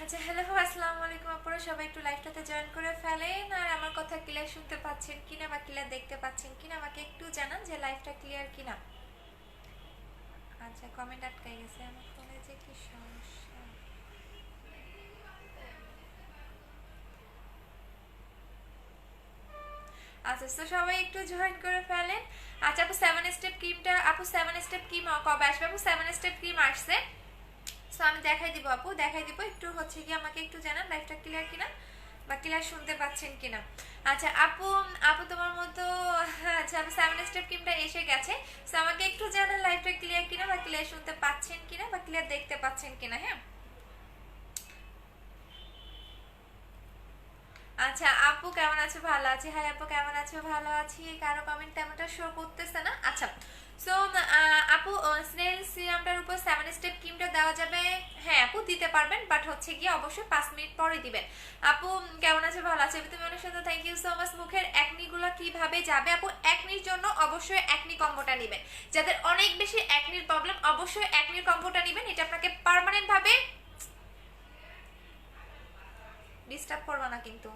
আচ্ছা হ্যালো আসসালামু আলাইকুম আপনারা সবাই একটু লাইভটাতে জয়েন করে ফেলেন আর আমার কথা ক্লিয়ার শুনতে পাচ্ছেন কিনা বা ক্লিয়ার দেখতে পাচ্ছেন কিনা আমাকে একটু জানান যে লাইভটা ক্লিয়ার কিনা। আচ্ছা কমেন্ট আটকে গেছে আমার ফোনে যে কি সমস্যা। আচ্ছা তো সবাই একটু জয়েন করে ফেলেন। আচ্ছা আপু 7 স্টেপ ক্রিমটা আপু 7 স্টেপ ক্রিম কবে আসবে? আপু 7 স্টেপ ক্রিম আসছে, সো আমি দেখাই দিব আপু, দেখাই দিব। একটু হচ্ছে কি আমাকে একটু জানান লাইভটা ক্লিয়ার কিনা বা ক্লিয়ার শুনতে পাচ্ছেন কিনা। আচ্ছা আপু আপু তোমার মতো আচ্ছা আপু 7 স্টেপ ক্রিমটা এসে গেছে, সো আমাকে একটু জানান লাইভটা ক্লিয়ার কিনা বা ক্লিয়ার শুনতে পাচ্ছেন কিনা বা ক্লিয়ার দেখতে পাচ্ছেন কিনা। হ্যাঁ আচ্ছা আপু কেমন আছো? ভালো আছি। হাই আপু কেমন আছো? ভালো আছি। কারো কমেন্ট তেমনটা শো করতেছে না। আচ্ছা সো আপু স্নেল সিরামটার উপর 7 স্টেপ ক্রিমটা দেওয়া যাবে? হ্যাঁ আপু দিতে পারবেন, বাট হচ্ছে গিয়ে অবশ্যই 5 মিনিট পরে দিবেন। আপু কেমন আছো? ভালো আছে তুমি অনেক সুন্দর, থ্যাংক ইউ সো মাচ। মুখের একনিগুলো কিভাবে যাবে? আপু একনির জন্য অবশ্যই একনি কম্বোটা নেবেন। যাদের অনেক বেশি একনির প্রবলেম অবশ্যই একনির কম্বোটা নেবেন। এটা আপনাকে পার্মানেন্ট ভাবে ডিস্টার্ব করবে না কিন্তু,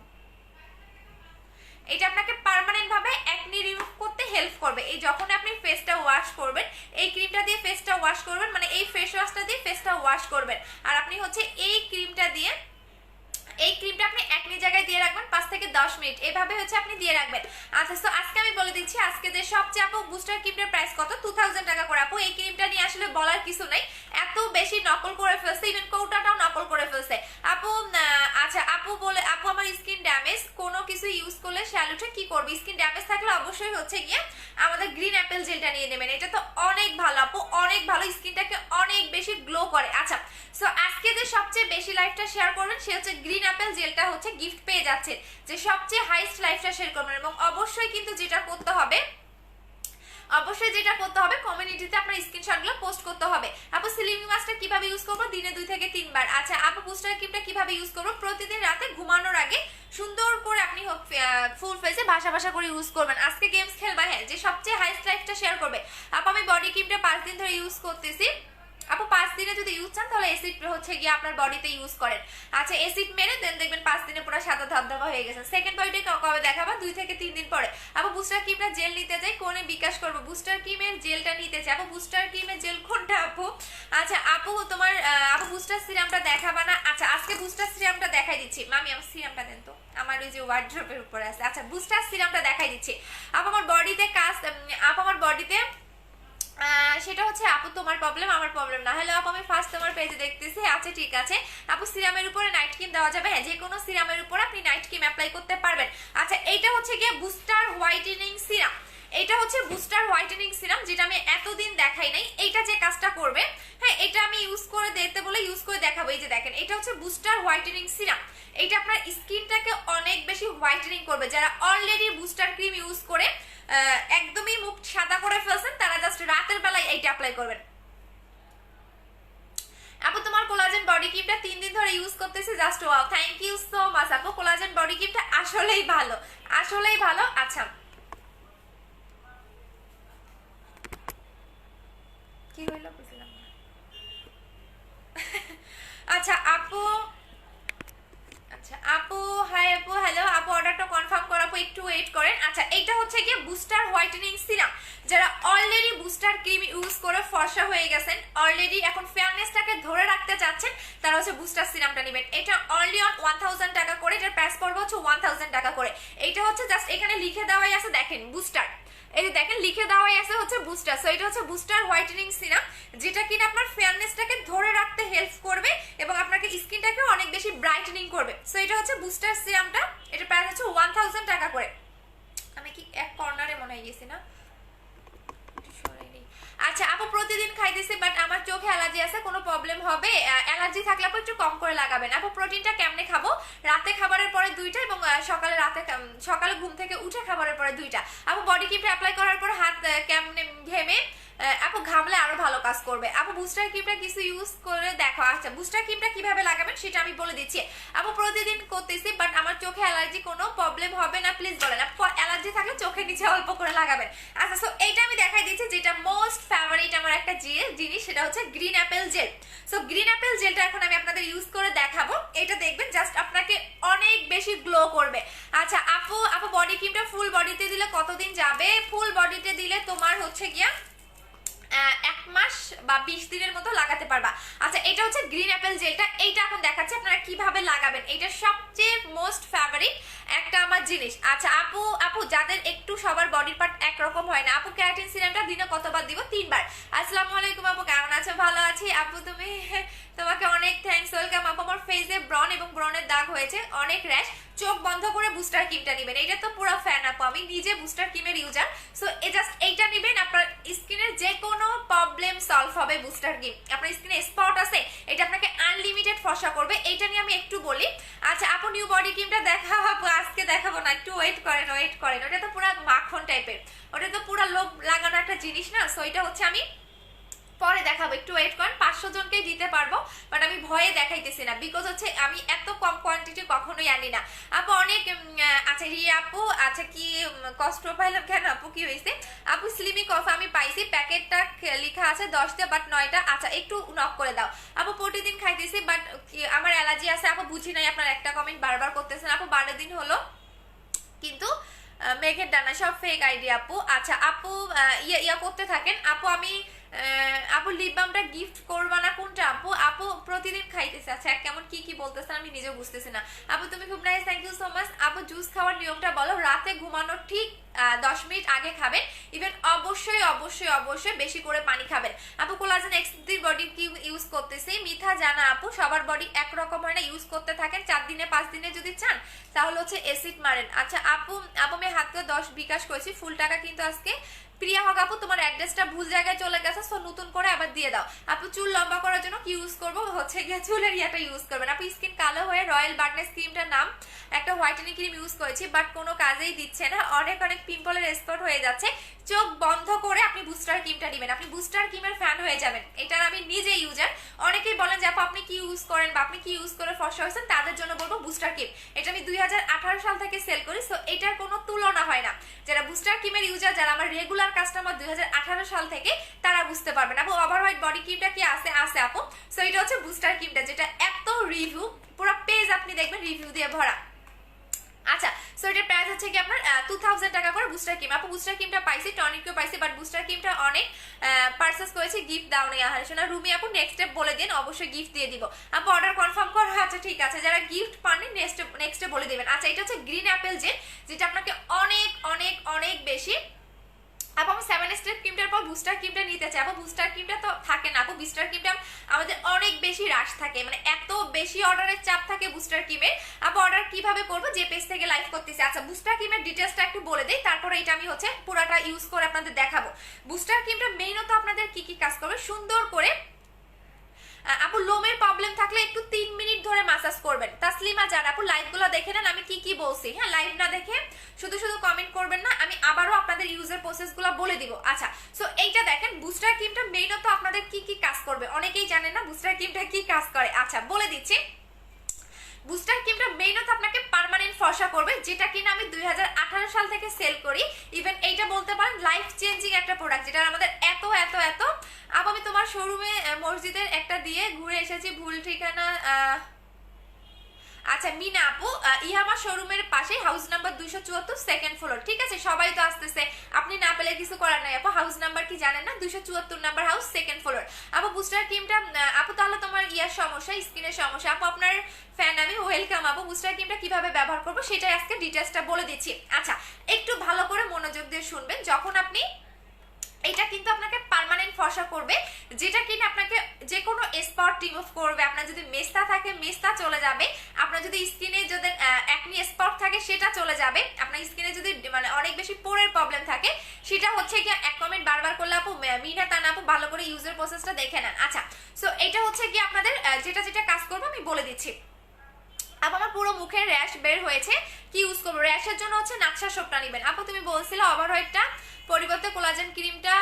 এটা আপনাকে পার্মানেন্ট ভাবে একনি রিমুভ করতে হেল্প করবে। এই যখন আপনি ফেসটা ওয়াশ করবেন, এই ক্রিমটা দিয়ে ফেসটা ওয়াশ করবেন, মানে এই ফেস ওয়াশটা দিয়ে ফেসটা ওয়াশ করবেন, আর আপনি হচ্ছে এই ক্রিমটা দিয়ে এই ক্রিমটা আপনি একনি জায়গায় দিয়ে রাখবেন 5 থেকে 10 মিনিট, এভাবে হচ্ছে আপনি দিয়ে রাখবেন। আচ্ছা তো আজকে আমি বলে দিচ্ছি আজকে যে সবচেয়ে আপু বুস্টার ক্রিমটার প্রাইস কত, 2000 টাকা করে। আপু এই ক্রিমটা নিয়ে আসলে বলার কিছু নাই, এত বেশি নকল করে ফেলছে, ইভেন কৌটাটাও নকল করে ফেলছে আপু। আচ্ছা আপু বলে আপু আমার স্কিন ড্যামেজ, কোনো কিছু ইউজ করলে শ্যালুটে কি করবে? স্কিন ড্যামেজ থাকলে অবশ্যই হচ্ছে গিয়ে আমাদের গ্রিন অ্যাপেল জেলটা নিয়ে নেবেন, এটা তো অনেক ভালো আপু, অনেক ভালো, স্কিনটাকে অনেক বেশি গ্লো করে। আচ্ছা সো আজকে যে সবচেয়ে বেশি লাইফটা শেয়ার করবেন সে হচ্ছে গ্রিন অ্যাপেল জেলটা হচ্ছে গিফট পেয়ে যাচ্ছেন, যে সবচেয়ে হাইস্ট লাইফটা শেয়ার করবেন। এবং অবশ্যই কিন্তু যেটা করতে হবে, অবশ্যই যেটা করতে হবে কমিউনিটিতে আপনার স্ক্রিনশটগুলো পোস্ট করতে হবে। আপু স্লিমিং মাস্কটা কিভাবে ইউজ করবো? দিনে 2 থেকে 3 বার। আচ্ছা আপু বুস্টার ক্রিমটা কিভাবে ইউজ করবো? প্রতিদিন রাতে ঘুমানোর আগে সুন্দর করে আপনি ফুল ফেসে ভাসা ভাসা করে ইউজ করবেন। আজকে গেমস খেলবা, হ্যাঁ, যে সবচেয়ে হাইস্ট লাইফটা শেয়ার করবে। আপু আমি বডি ক্রিমটা 5 দিন ধরে ইউজ করতেছি। আপু 5 দিনে যদি ইউজ চান তাহলে এসিড হচ্ছে গিয়ে আপনার বডিতে ইউজ করেন। আচ্ছা এসিড মেরে দেন দেখবেন 5 দিনে পুরো সাদা ধবধবা হয়ে গেছে। সেকেন্ড বডিতে কবে দেখাবা? 2 থেকে 3 দিন পরে। আপু বুস্টার ক্রিমটা জেল নিতে যাই, কোনে বিকাশ করবো? বুস্টার ক্রিমের জেলটা নিতে চাই। আপু বুস্টার ক্রিমের জেল কোনটা আপু? আচ্ছা আপু তোমার আপু বুস্টার সিরামটা দেখাবা না? আচ্ছা আজকে বুস্টার সিরামটা দেখাই দিচ্ছি। মামি আমার সিরামটা দেন তো, আমার ওই যে ওয়ার্ড্রপের উপরে আছে। আচ্ছা বুস্টার সিরামটা দেখাই দিচ্ছি। আপু আমার বডিতে কাজ, আপু আমার বডিতে সেটা হচ্ছে আপু তোমার প্রবলেম আমার প্রবলেম না। হ্যালো আপু আমি ফার্স্ট তোমার পেজে দেখতেছি। আচ্ছা ঠিক আছে আপু সিরামের উপরে নাইট ক্রিম দেওয়া যাবে? হ্যাঁ যে কোনো সিরামের উপর আপনি নাইট ক্রিম অ্যাপ্লাই করতে পারবেন। আচ্ছা এইটা হচ্ছে গিয়ে বুস্টার হোয়াইটেনিং সিরাম, এটা হচ্ছে বুস্টার হোয়াইটেনিং সিরাম, যেটা আমি এতদিন দেখাই নাই। এইটা যে কাজটা করবে, হ্যাঁ এটা আমি ইউজ করে দেখতে বলে ইউজ করে দেখাবো। এই যে দেখেন এটা হচ্ছে বুস্টার হোয়াইটেনিং সিরাম, এটা আপনার স্কিনটাকে অনেক বেশি হোয়াইটেনিং করবে। যারা অলরেডি বুস্টার ক্রিম ইউজ করে একদমই মুখ সাদা করে ফেলছেন তারা জাস্ট রাতের বেলায় এইটা অ্যাপ্লাই করবেন। আপু তোমার কোলাজেন বডি ক্রিমটা 3 দিন ধরে ইউজ করতেছি, just wow, thank you so much আপু। কোলাজেন বডি ক্রিমটা আসলেই ভালো, আসলেই ভালো। আচ্ছা কি হইলো বুঝলাম না। আচ্ছা আপু, আচ্ছা আপু হাই আপু, হ্যালো আপু অর্ডারটা কনফার্ম করা আপু, একটু ওয়েট করেন। আচ্ছা এইটা হচ্ছে কি বুস্টার হোয়াইটেনিং সিরাম, যারা অলরেডি বুস্টার ক্রিম ইউজ করে ফর্সা হয়ে গেছেন, অলরেডি এখন ফেয়ারনেসটাকে ধরে রাখতে চাচ্ছেন, তারা হচ্ছে বুস্টার সিরামটা নেবেন। এটা অনলি অন 1000 টাকা করে, এটার প্রাইস পড়বে হচ্ছে 1000 টাকা করে। এইটা হচ্ছে জাস্ট এখানে লিখে দেওয়াই আছে দেখেন বুস্টার, এই যে দেখেন লিখে দেওয়াই আছে হচ্ছে বুস্টার। সো এটা হচ্ছে বুস্টার হোয়াইটেনিং সিরাম, যেটা কিনা আপনার ফেয়ারনেসটাকে ধরে রাখতে হেল্প করবে এবং আপনাকে স্কিনটাকে অনেক বেশি ব্রাইটেনিং করবে। সো এটা হচ্ছে বুস্টার সিরামটা, এটা প্রাইস হচ্ছে 1000 টাকা করে। আমি কি এক কর্নারে মনে হয়ে গেছি না? আচ্ছা আপু প্রতিদিন খাইতেছি বাট আমার চোখে অ্যালার্জি আছে, কোনো প্রবলেম হবে? অ্যালার্জি থাকলে আপু একটু কম করে লাগাবেন। আপু প্রোটিনটা কেমনে খাবো? রাতে খাবারের পরে 2টা এবং সকালে সকালে ঘুম থেকে উঠে খাবারের পরে 2টা। আপু বডি ক্রিমটা অ্যাপ্লাই করার পর হাত কেমনে ঘেমে? আপু ঘামলে আরো ভালো, কাজ করবে। আপু বুস্টার ক্রিমটা কিছু ইউজ করে দেখো। আচ্ছা বুস্টার ক্রিমটা কিভাবে লাগাবেন সেটা আমি বলে দিচ্ছি। আপু প্রতিদিন করতেছি বাট আমার চোখে অ্যালার্জি কোনো প্রবলেম হবে না প্লিজ বলেন। আপু অ্যালার্জি থাকলে চোখের নিচে অল্প করে লাগাবেন। আচ্ছা সো এইটা আমি দেখাই দিচ্ছি যেটা মোস্ট ফেভারিট আমার একটা জিনিস, সেটা হচ্ছে green apple gel. So green apple জেলটা এখন আমি আপনাদের ইউজ করে দেখাবো। এটা দেখবেন জাস্ট আপনাকে অনেক বেশি গ্লো করবে। আচ্ছা আপু বডি ক্রিমটা ফুল বডিতে দিলে কতদিন যাবে? ফুল বডিতে দিলে তোমার হচ্ছে গিয়া 1 মাস বা 20 দিনের মতো লাগাতে পারবা। আচ্ছা এটা হচ্ছে গ্রিন অ্যাপেল জেলটা, এইটা এখন দেখাচ্ছি আপনারা কিভাবে লাগাবেন। এটা সবচেয়ে মোস্ট ফেভারিট একটা আমার জিনিস। আচ্ছা আপু যাদের একটু সবার বডির পার্ট একরকম হয় না, আপু কেরাটিন সিরামটা দিনে কতবার দিব? 3 বার। আসসালামু আলাইকুম আপু, কেমন আছো? ভালো আছি আপু, তোমাকে অনেক থ্যাঙ্কস, ওয়েলকাম আপু। আমার ফেসে ব্রন এবং ব্রনের দাগ হয়েছে, অনেক র্যাশ, চোখ বন্ধ করে বুস্টার ক্রিমটা নেবেন। এটা তো পুরো ফ্যান আপু, আমি নিজে বুস্টার ক্রিমের ইউজার। সো জাস্ট এইটা নেবেন, আপনার স্কিনের যে কোনো প্রবলেম সলভ হবে। বুস্টার ক্রিম, আপনার স্কিনে স্পট আছে, এটা আপনাকে আনলিমিটেড ফর্সা করবে। এইটা নিয়ে আমি একটু বলি। আচ্ছা আপু নিউ বডি ক্রিমটা দেখাবো আপু, আজকে দেখাবো না, একটু ওয়েট করেন। ওটা তো পুরো মাখন টাইপের, ওটা তো পুরো লোভ লাগানো একটা জিনিস না। সো এটা হচ্ছে আমি পরে দেখাবো, একটু ওয়েট করেন। 500 জনকেই দিতে পারবো বাট আমি ভয়ে দেখাইতেছি না, বিকজ হচ্ছে আমি এত কম কোয়ান্টিটি কখনোই আনি না আপু। অনেক আচ্ছা রিয়া আপু, আচ্ছা কি কষ্ট পাইলাম কেন আপু, কি হয়েছে আপু? স্লিমি কফ আমি পাইছি, প্যাকেটটা লেখা আছে 10টা বাট 9টা। আচ্ছা একটু নক করে দাও আপু। প্রতিদিন খাইতেছি বাট আমার অ্যালার্জি আছে আপু, বুঝি নাই। আপনার একটা কমেন্ট বারবার করতেছেন আপু, 12 দিন হলো কিন্তু মেঘের ডানা, সব ফেক আইডিয়া আপু। আচ্ছা আপু ইয়া করতে থাকেন আপু। আমি আপু লিপ বামটা গিফট করবা না কোনটা আপু প্রতিদিন খাইতেছে। আচ্ছা কেমন কি বলতেছেন আমি নিজেও বুঝতেছি না আপু। তুমি খুব nice, thank you so much আপু। জুস খাওয়ার নিয়মটা বলো। রাতে ঘুমানোর ঠিক 10 মিনিট আগে খাবেন। ইভেন অবশ্যই বেশি করে পানি খাবেন আপু। কোলাজেন এক্স3 বডি কি ইউজ করতেছি? মিথা জানা আপু, সবার বডি একরকম হয় না, ইউজ করতে থাকেন। 4 দিনে 5 দিনে যদি চান তাহলে হচ্ছে অ্যাসিড মারেন। আচ্ছা আপু আমি হাতে 10 বিকাশ করেছি, ফুল টাকা কিন্তু আজকে। প্রিয়া হক আপু তোমার অ্যাড্রেসটা ভুল জায়গায় চলে গেছে, সো নতুন করে আবার দিয়ে দাও আপু। চুল লম্বা করার জন্য কি ইউজ করবো? হচ্ছে গিয়ে চুলের ইয়াটা ইউজ করবেন আপু। স্কিন কালো হয়ে রয়্যাল বার্নেস ক্রিমটার নাম একটা হোয়াইটেনিং ক্রিম ইউজ করেছি বাট কোনো কাজেই দিচ্ছে না, অনেক পিম্পলের স্পট হয়ে যাচ্ছে। চোখ বন্ধ করে আপনি বুস্টার ক্রিমটা দিবেন, আপনি বুস্টার ক্রিমের ফ্যান হয়ে যাবেন। এটার আমি নিজে ইউজার। অনেকেই বলেন যে আপু আপনি কি ইউজ করেন বা আপনি কি ইউজ করে ফর্সা হয়েছেন, তাদের জন্য বলবো বুস্টার ক্রিম। এটা আমি 2018 সাল থেকে সেল করি, সো এটার কোনো তুলনা হয় না। যারা বুস্টার ক্রিমের ইউজার, যারা আমার রেগুলার কাস্টমার 2018 সাল থেকে, তারা বুঝতে পারবেন আপু। ওভার হোয়াইট বডি ক্রিমটা কি আছে আপু? সো এটা হচ্ছে বুস্টার ক্রিমটা, যেটা এত রিভিউ, পুরো পেজ আপনি দেখবেন রিভিউ দিয়ে ভরা। আচ্ছা সো এটার প্রাইস হচ্ছে কি আপনার 2000 টাকা করে বুস্টার ক্রিম আপু। বুস্টার ক্রিমটা পাইছি, টনিকও পাইছি বাট বুস্টার ক্রিমটা অনেক পারচেস করেছি, গিফট দাও নেই আহারে শোনা। রুমি আপু নেক্সট স্টেপ বলে দিন, অবশ্যই গিফট দিয়ে দিব আপু। অর্ডার কনফার্ম করো। আচ্ছা ঠিক আছে, যারা গিফট পাননি নেক্সটে বলে দিবেন। আচ্ছা এটা হচ্ছে গ্রিন অ্যাপেল জেল, যেটা আপনাকে অনেক বেশি আপু। আমি 7 স্টেপ ক্রিমটার পর বুস্টার ক্রিমটা নিতে চাই আপু। বুস্টার ক্রিমটা তো থাকে না আপু, বুস্টার ক্রিমটা আমাদের অনেক বেশি রাশ থাকে, মানে এত বেশি অর্ডারের চাপ থাকে বুস্টার ক্রিমের আপু। অর্ডার কিভাবে করবো? যে পেজ থেকে লাইভ করতেছি। আচ্ছা বুস্টার ক্রিমের ডিটেলসটা একটু বলে দেই, তারপরে এটা আমি হচ্ছে পুরাটা ইউজ করে আপনাদের দেখাবো। বুস্টার ক্রিমটা মেইনত আপনাদের কি কাজ করবে সুন্দর করে আপু। লোমের প্রবলেম থাকলে একটু 3 মিনিট ধরে মাসাজ করবেন। তাসলিমা জান আপু লাইভগুলো দেখে নেন আমি কি বলছি। হ্যাঁ লাইভ না দেখে শুধু কমেন্ট করবেন না, আমি আবারও আপনাদের ইউজার প্রসেসগুলো বলে দিব। আচ্ছা সো এইটা দেখেন, বুস্টার ক্রিমটা মেইনত আপনাদের কি কাজ করবে, অনেকেই জানেন না বুস্টার ক্রিমটা কি কাজ করে। আচ্ছা বলে দিচ্ছি, বুস্টার ক্রিমটা মেইনত আপনাকে পার্মানেন্ট ফর্সা করবে, যেটা কিনা আমি 2018 সাল থেকে সেল করি। ইভেন এইটা বলতে পারেন লাইফ চেঞ্জিং একটা প্রোডাক্ট, যেটা আমাদের এত আপু। আমি তোমার শোরুমে মসজিদের একটা দিয়ে ঘুরে এসেছি, ভুল ঠিকানা। আচ্ছা মিনা আপু ইহামা শোরুমের পাশে, হাউস নাম্বার 274 সেকেন্ড ফ্লোর। ঠিক আছে, সবাই তো আসতেছে, আপনি না পেলে কিছু করার নাই আপু। হাউস নাম্বার কি জানেন না? 274 নাম্বার হাউস, সেকেন্ড ফ্লোর আপু। বুস্টার ক্রিমটা আপু তাহলে তোমার ইয়ার সমস্যা, স্কিনের সমস্যা আপু, আপনার ফ্যান আমি, ওয়েলকাম আপু। বুস্টার ক্রিমটা কিভাবে ব্যবহার করবো সেটাই আজকে ডিটেলসটা বলে দিচ্ছি। আচ্ছা একটু ভালো করে মনোযোগ দিয়ে শুনবেন। যখন আপনি এটা কিন্তু আপনাকে পার্মানেন্ট ফর্সা করবে, যেটা কিনা আপনাকে যে কোনো স্পট রিমুভ করবে। আপনার যদি মেস্তা থাকে মেস্তা চলে যাবে, আপনার যদি স্কিনে যদি একনি স্পট থাকে সেটা চলে যাবে, আপনার স্কিনে যদি মানে অনেক বেশি পোরের প্রবলেম থাকে সেটা হচ্ছে কি। এক কমেন্ট বারবার করলে আপু, মিনা তান আপু ভালো করে ইউজার প্রসেসটা দেখে নেন। আচ্ছা সো এটা হচ্ছে কি আপনাদের যেটা কাজ করবে আমি বলে দিচ্ছি। আপু আমার পুরো মুখে র্যাশ বের হয়েছে, কি ইউজ করবো? র্যাশের জন্য হচ্ছে নাকশা সোপটা নেবেন। আপু তুমি বলছিলে ওভারঅয়েটটা পরিবর্তে কোলাজেন ক্রিমটা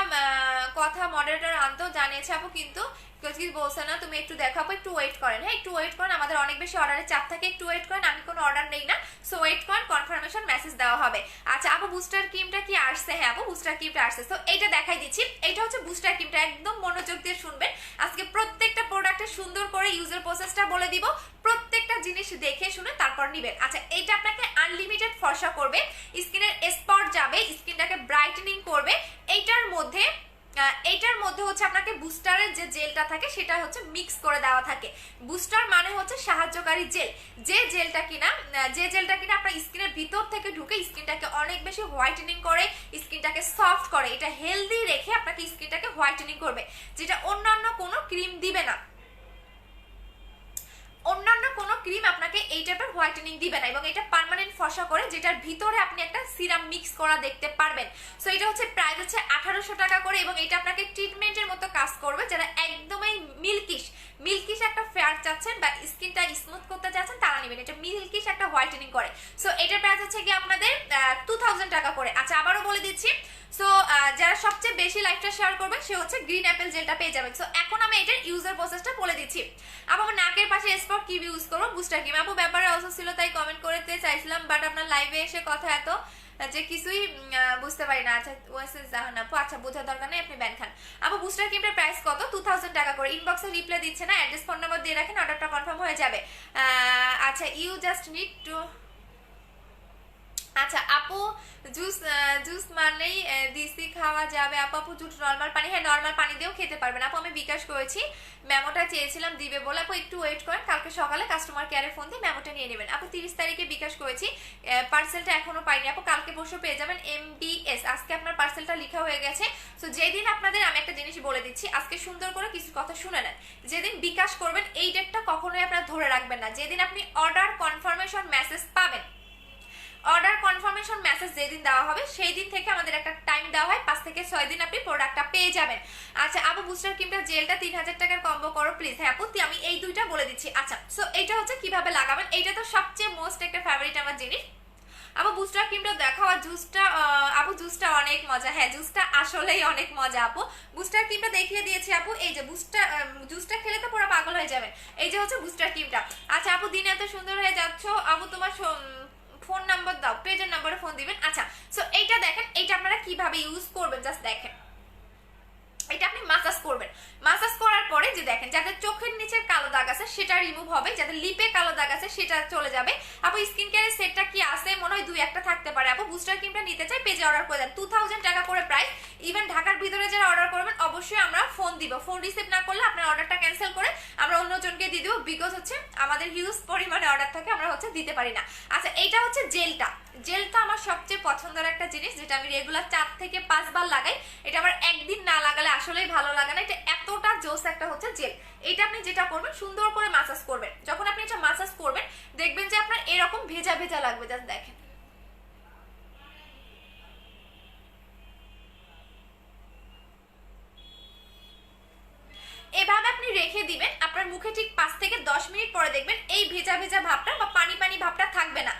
কথা মডারেটর আনতেও জানিয়েছে আপু, কিন্তু কিছু বলছে না। তুমি একটু দেখো আপু, একটু ওয়েট করেন, হ্যাঁ একটু ওয়েট করেন, আমাদের অনেক বেশি অর্ডারের চাপ থাকে, একটু ওয়েট করেন, আমি কোনো অর্ডার নেই না, সো ওয়েট করেন, কনফার্মেশন মেসেজ দেওয়া হবে। আচ্ছা আপু বুস্টার ক্রিমটা কি আসছে? হ্যাঁ আপু বুস্টার ক্রিমটা আসছে, সো এইটা দেখাই দিচ্ছি। এইটা হচ্ছে বুস্টার ক্রিমটা, একদম মনোযোগ দিয়ে শুনবেন। আজকে প্রত্যেকটা প্রোডাক্টে সুন্দর করে ইউজার প্রসেসটা বলে দিব, প্রত্যেকটা জিনিস দেখে শুনে তারপর নিবেন। আচ্ছা এইটা আপনাকে আনলিমিটেড ফর্সা করবে, স্কিনের স্পট যাবে, স্কিনটাকে ব্রাইটেনিং করবে। এইটার মধ্যে হচ্ছে আপনাকে বুস্টারের যে জেলটা থাকে সেটা হচ্ছে মিক্স করে দেওয়া থাকে। বুস্টার মানে হচ্ছে সাহায্যকারী জেল, যে জেলটা কিনা আপনার স্কিনের ভিতর থেকে ঢুকে স্কিনটাকে অনেক বেশি হোয়াইটেনিং করে, স্কিনটাকে সফট করে, এটা হেলদি রেখে আপনাকে স্কিনটাকে হোয়াইটেনিং করবে, যেটা অন্যান্য কোনো ক্রিম দিবে না। অন্যান্য কোনো ক্রিম আপনাকে এই টাইপের হোয়াইটেনিং দিবে না, এবং এটা পার্মানেন্ট ফসা করে, যেটার ভিতরে আপনি একটা সিরাম মিক্স করা দেখতে পারবেন। সো এটা হচ্ছে প্রাইস হচ্ছে 1800 টাকা করে, এবং এটা আপনাকে ট্রিটমেন্টের মতো কাজ করবে। যারা একদমই মিল্কিশ একটা ফেয়ার চাচ্ছেন বা স্কিনটা স্মুথ করতে চাচ্ছেন তারা নেবেন, এটা মিল্কিশ একটা হোয়াইটেনিং করে। সো এটার প্রাইস হচ্ছে কি আপনাদের 2000 টাকা করে। আচ্ছা আবারও বলে দিচ্ছি, সো যারা সবচেয়ে বেশি লাইভটা শেয়ার করবেন সে হচ্ছে গ্রিন অ্যাপেল জেলটা পেয়ে যাবেন। সো এখন আমি এটার ইউজার প্রসেসটা বলে দিচ্ছি। আপু আমার নাকের পাশে স্পট কি ইউজ করবো? Booster cream. আপু ব্যাপারে অবস্থা ছিল তাই কমেন্ট করতে চাইছিলাম, বাট আপনার লাইভে এসে কথা এত যে কিছুই বুঝতে পারি না। আচ্ছা ওয়াসে জাহান আপু, আচ্ছা বোঝার দরকার নেই, আপনি ব্যান খান। আপু বুস্টার ক্রিমটার প্রাইস কত? 2000 টাকা করে। ইনবক্সে রিপ্লাই দিচ্ছে না, অ্যাড্রেস ফোন নাম্বার দিয়ে রাখেন, অর্ডারটা কনফার্ম হয়ে যাবে। আচ্ছা ইউ জাস্ট নিড টু, আচ্ছা আপু জুস মানেই দিসি খাওয়া যাবে? আপু জুস নর্মাল পানি, হ্যাঁ নর্মাল পানি দিয়েও খেতে পারবেন। আপু আমি বিকাশ করেছি, মেমোটা চেয়েছিলাম দিবে বলে। আপু একটু ওয়েট করেন, কালকে সকালে কাস্টমার কেয়ারে ফোন দিয়ে মেমোটা নিয়ে নেবেন। আপু 30 তারিখে বিকাশ করেছি, পার্সেলটা এখনো পাইনি। আপু কালকে পরশু পেয়ে যাবেন MBS। আজকে আপনার পার্সেলটা লেখা হয়ে গেছে। সো যেদিন আপনাদের, আমি একটা জিনিস বলে দিচ্ছি, আজকে সুন্দর করে কিছু কথা শুনে নেন। যেদিন বিকাশ করবেন এই ডেটটা কখনোই আপনারা ধরে রাখবেন না। যেদিন আপনি অর্ডার কনফার্মেশন মেসেজ পাবেন, অর্ডার কনফার্মেশন মেসেজ যেদিন দেওয়া হবে সেই দিন থেকে আমাদের একটা টাইম দেওয়া হয়, 5 থেকে 6 দিন আপনি প্রোডাক্টটা পেয়ে যাবেন। আচ্ছা আপু বুস্টার ক্রিমটা জেলটা 3000 টাকার কম্বো করো প্লিজ। হ্যাঁ আপু আমি এই দুইটা বলে দিচ্ছি। আচ্ছা সো এইটা হচ্ছে কিভাবে লাগাবেন, এইটা তো সবচেয়ে মোস্ট একটা ফেভারিট আমার জিনিস। আপু বুস্টার ক্রিমটা দেখাও, আর জুসটা আপু জুসটা অনেক মজা। হ্যাঁ জুসটা আসলেই অনেক মজা আপু। বুস্টার ক্রিমটা দেখিয়ে দিয়েছি আপু, এই যে জুসটা খেলে তো পুরো পাগল হয়ে যাবেন। এই যে হচ্ছে বুস্টার ক্রিমটা। আচ্ছা আপু দিনে এত সুন্দর হয়ে যাচ্ছ, আপু তোমার ফোন নাম্বার দাও, পেজের নাম্বারে ফোন দিবেন। আচ্ছা সো এইটা দেখেন, এইটা আপনারা কিভাবে ইউজ করবেন জাস্ট দেখেন। এটা আপনি মাসাজ করবেন, মাসাজ করার পরে যে দেখেন যাদের চোখের নিচের কালো দাগ আছে সেটা রিমুভ হবে, যাদের লিপে কালো দাগ আছে সেটা চলে যাবে। আপু স্কিন কেয়ারের সেটটা কি আছে? মনে হয় 2-1টা থাকতে পারে। আপু বুস্টার ক্রিমটা নিতে চাই, পেজে অর্ডার করে দেন, 2000 টাকা করে প্রাইস। ইভেন ঢাকার ভিতরে যারা অর্ডার করবেন অবশ্যই আমরা ফোন দিব, ফোন রিসিভ না করলে আপনার অর্ডারটা ক্যান্সেল করে আমরা অন্যজনকে দিয়ে দিব, বিকজ হচ্ছে আমাদের হিউজ পরিমাণে অর্ডার থাকে, আমরা হচ্ছে দিতে পারি না। আচ্ছা এইটা হচ্ছে জেলটা, জেলটা আমার সবচেয়ে পছন্দের একটা জিনিস, যেটা আমি রেগুলার 4 থেকে 5 বার লাগাই। এটা আমার একদিন না লাগালে আসলেই ভালো লাগে না, এটা এতটা জোস একটা হচ্ছে জেল। এটা আপনি যেটা করবেন সুন্দর করে মাসাজ করবেন, যখন আপনি এটা মাসাজ করবেন দেখবেন যে আপনার এরকম ভেজা ভেজা লাগবে, জাস্ট দেখেন। এভাবে আপনি রেখে দিবেন, আপনার মুখে ঠিক 5 থেকে 10 মিনিট পরে দেখবেন এই ভেজা ভেজা ভাবটা বা পানি পানি ভাবটা থাকবে না,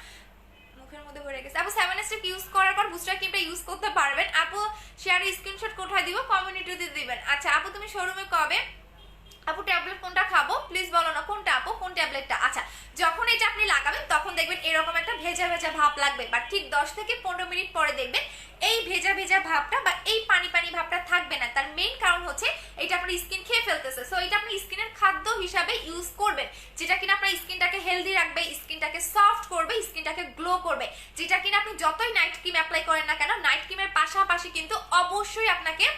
মুখের মধ্যে ভরে গেছে। আপু 7 স্টেপ ইউজ করার পর বুস্টার ক্রিমটা ইউজ করতে পারবেন। আপু শেয়ার স্ক্রিনশট কোথায় দিব? কমিউনিটিতে দিবেন। আচ্ছা আপু তুমি শোরুমে কবে? আপু ট্যাবলেট কোনটা খাবো প্লিজ বলো না, কোনটা আপু, কোন ট্যাবলেটটা? আচ্ছা যখন এটা আপনি লাগাবেন তখন দেখবেন এরকম একটা ভেজা ভেজা ভাব লাগবে, বা ঠিক 10 থেকে 15 মিনিট পরে দেখবেন এই ভেজা ভেজা ভাবটা বা এই পানি পানি ভাবটা থাকবে না। তার মেইন কারণ হচ্ছে এটা আপনার স্কিন খেয়ে ফেলতেছে। সো এটা আপনি স্কিনের খাদ্য হিসাবে ইউজ করবেন, যেটা কিনা আপনার স্কিনটাকে হেলদি রাখবে, স্কিনটাকে সফট করবে, স্কিনটাকে গ্লো করবে, যেটা কিনা আপনি যতই নাইট ক্রিম অ্যাপ্লাই করেন না কেন, নাইট ক্রিমের পাশাপাশি কিন্তু অবশ্যই আপনাকে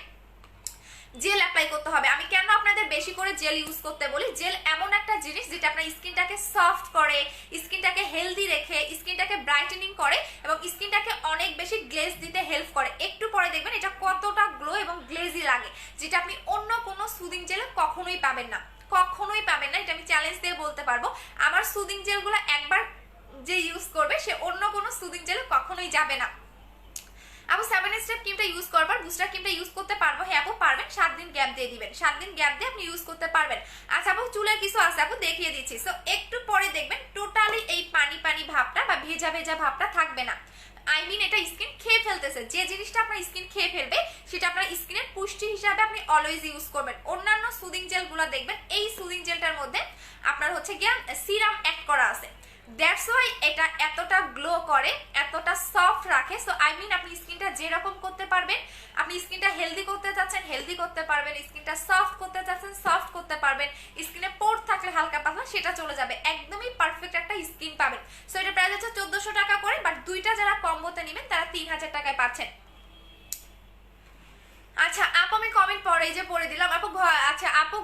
জেল অ্যাপ্লাই করতে হবে। আমি কেন আপনাদের বেশি করে জেল ইউজ করতে বলি, জেল এমন একটা জিনিস যেটা আপনার স্কিনটাকে সফট করে, স্কিনটাকে হেলদি রেখে, স্কিনটাকে ব্রাইটেনিং করে এবং স্কিনটাকে অনেক বেশি গ্লেজ দিতে হেল্প করে। একটু পরে দেখবেন এটা কতটা গ্লো এবং গ্লেজি লাগে, যেটা আপনি অন্য কোনো সুদিং জেলে কখনোই পাবেন না, কখনোই পাবেন না। এটা আমি চ্যালেঞ্জ দিয়ে বলতে পারবো। আমার সুদিং জেলগুলো একবার যে ইউজ করবে সে অন্য কোনো সুদিং জেলে কখনোই যাবে না। আপু 7 স্টেপ ক্রিমটা ইউজ করবার বুস্টার ক্রিমটা ইউজ করতে পারবো? হ্যাঁ আপু পারবেন, 7 দিন গ্যাপ দিয়ে দিবেন, 7 দিন গ্যাপ দিয়ে আপনি ইউজ করতে পারবেন। আচ্ছা আপু চুলের কিছু আছে আপু, দেখিয়ে দিচ্ছি। সো একটু পরে দেখবেন টোটালি এই পানি পানি ভাবটা বা ভেজা ভেজা ভাবটা থাকবে না। আই মিন এটা স্কিন খেয়ে ফেলতেছে, যে জিনিসটা আপনার স্কিন খেয়ে ফেলবে সেটা আপনার স্কিনের পুষ্টি হিসাবে আপনি অলওয়েজ ইউজ করবেন। অন্যান্য সুদিং জেলগুলো দেখবেন এই সুদিং জেলটার মধ্যে আপনার হচ্ছে গিয়া সিরাম অ্যাড করা আছে, দ্যাটস ওয়াই এটা এতটা গ্লো করে, এতটা সফট রাখে। সো আই মিন আপনি স্কিনটা যেরকম করতে পারবেন, আপনি স্কিনটা হেলদি করতে চাচ্ছেন হেলদি করতে পারবেন, স্কিনটা সফট করতে চাচ্ছেন সফট করতে পারবেন, স্কিনে পোর থাকলে হালকা পাতলা সেটা চলে যাবে, একদমই পারফেক্ট একটা স্কিন পাবেন। সো এটা প্রাইস হচ্ছে 1400 টাকা করে, বাট দুইটা যারা কম্বোতে নেবেন তারা 3000 টাকায় পাচ্ছেন। আচ্ছা আপু আমি কমেন্ট পরে এই যে পড়ে দিলাম আপু। আচ্ছা আপু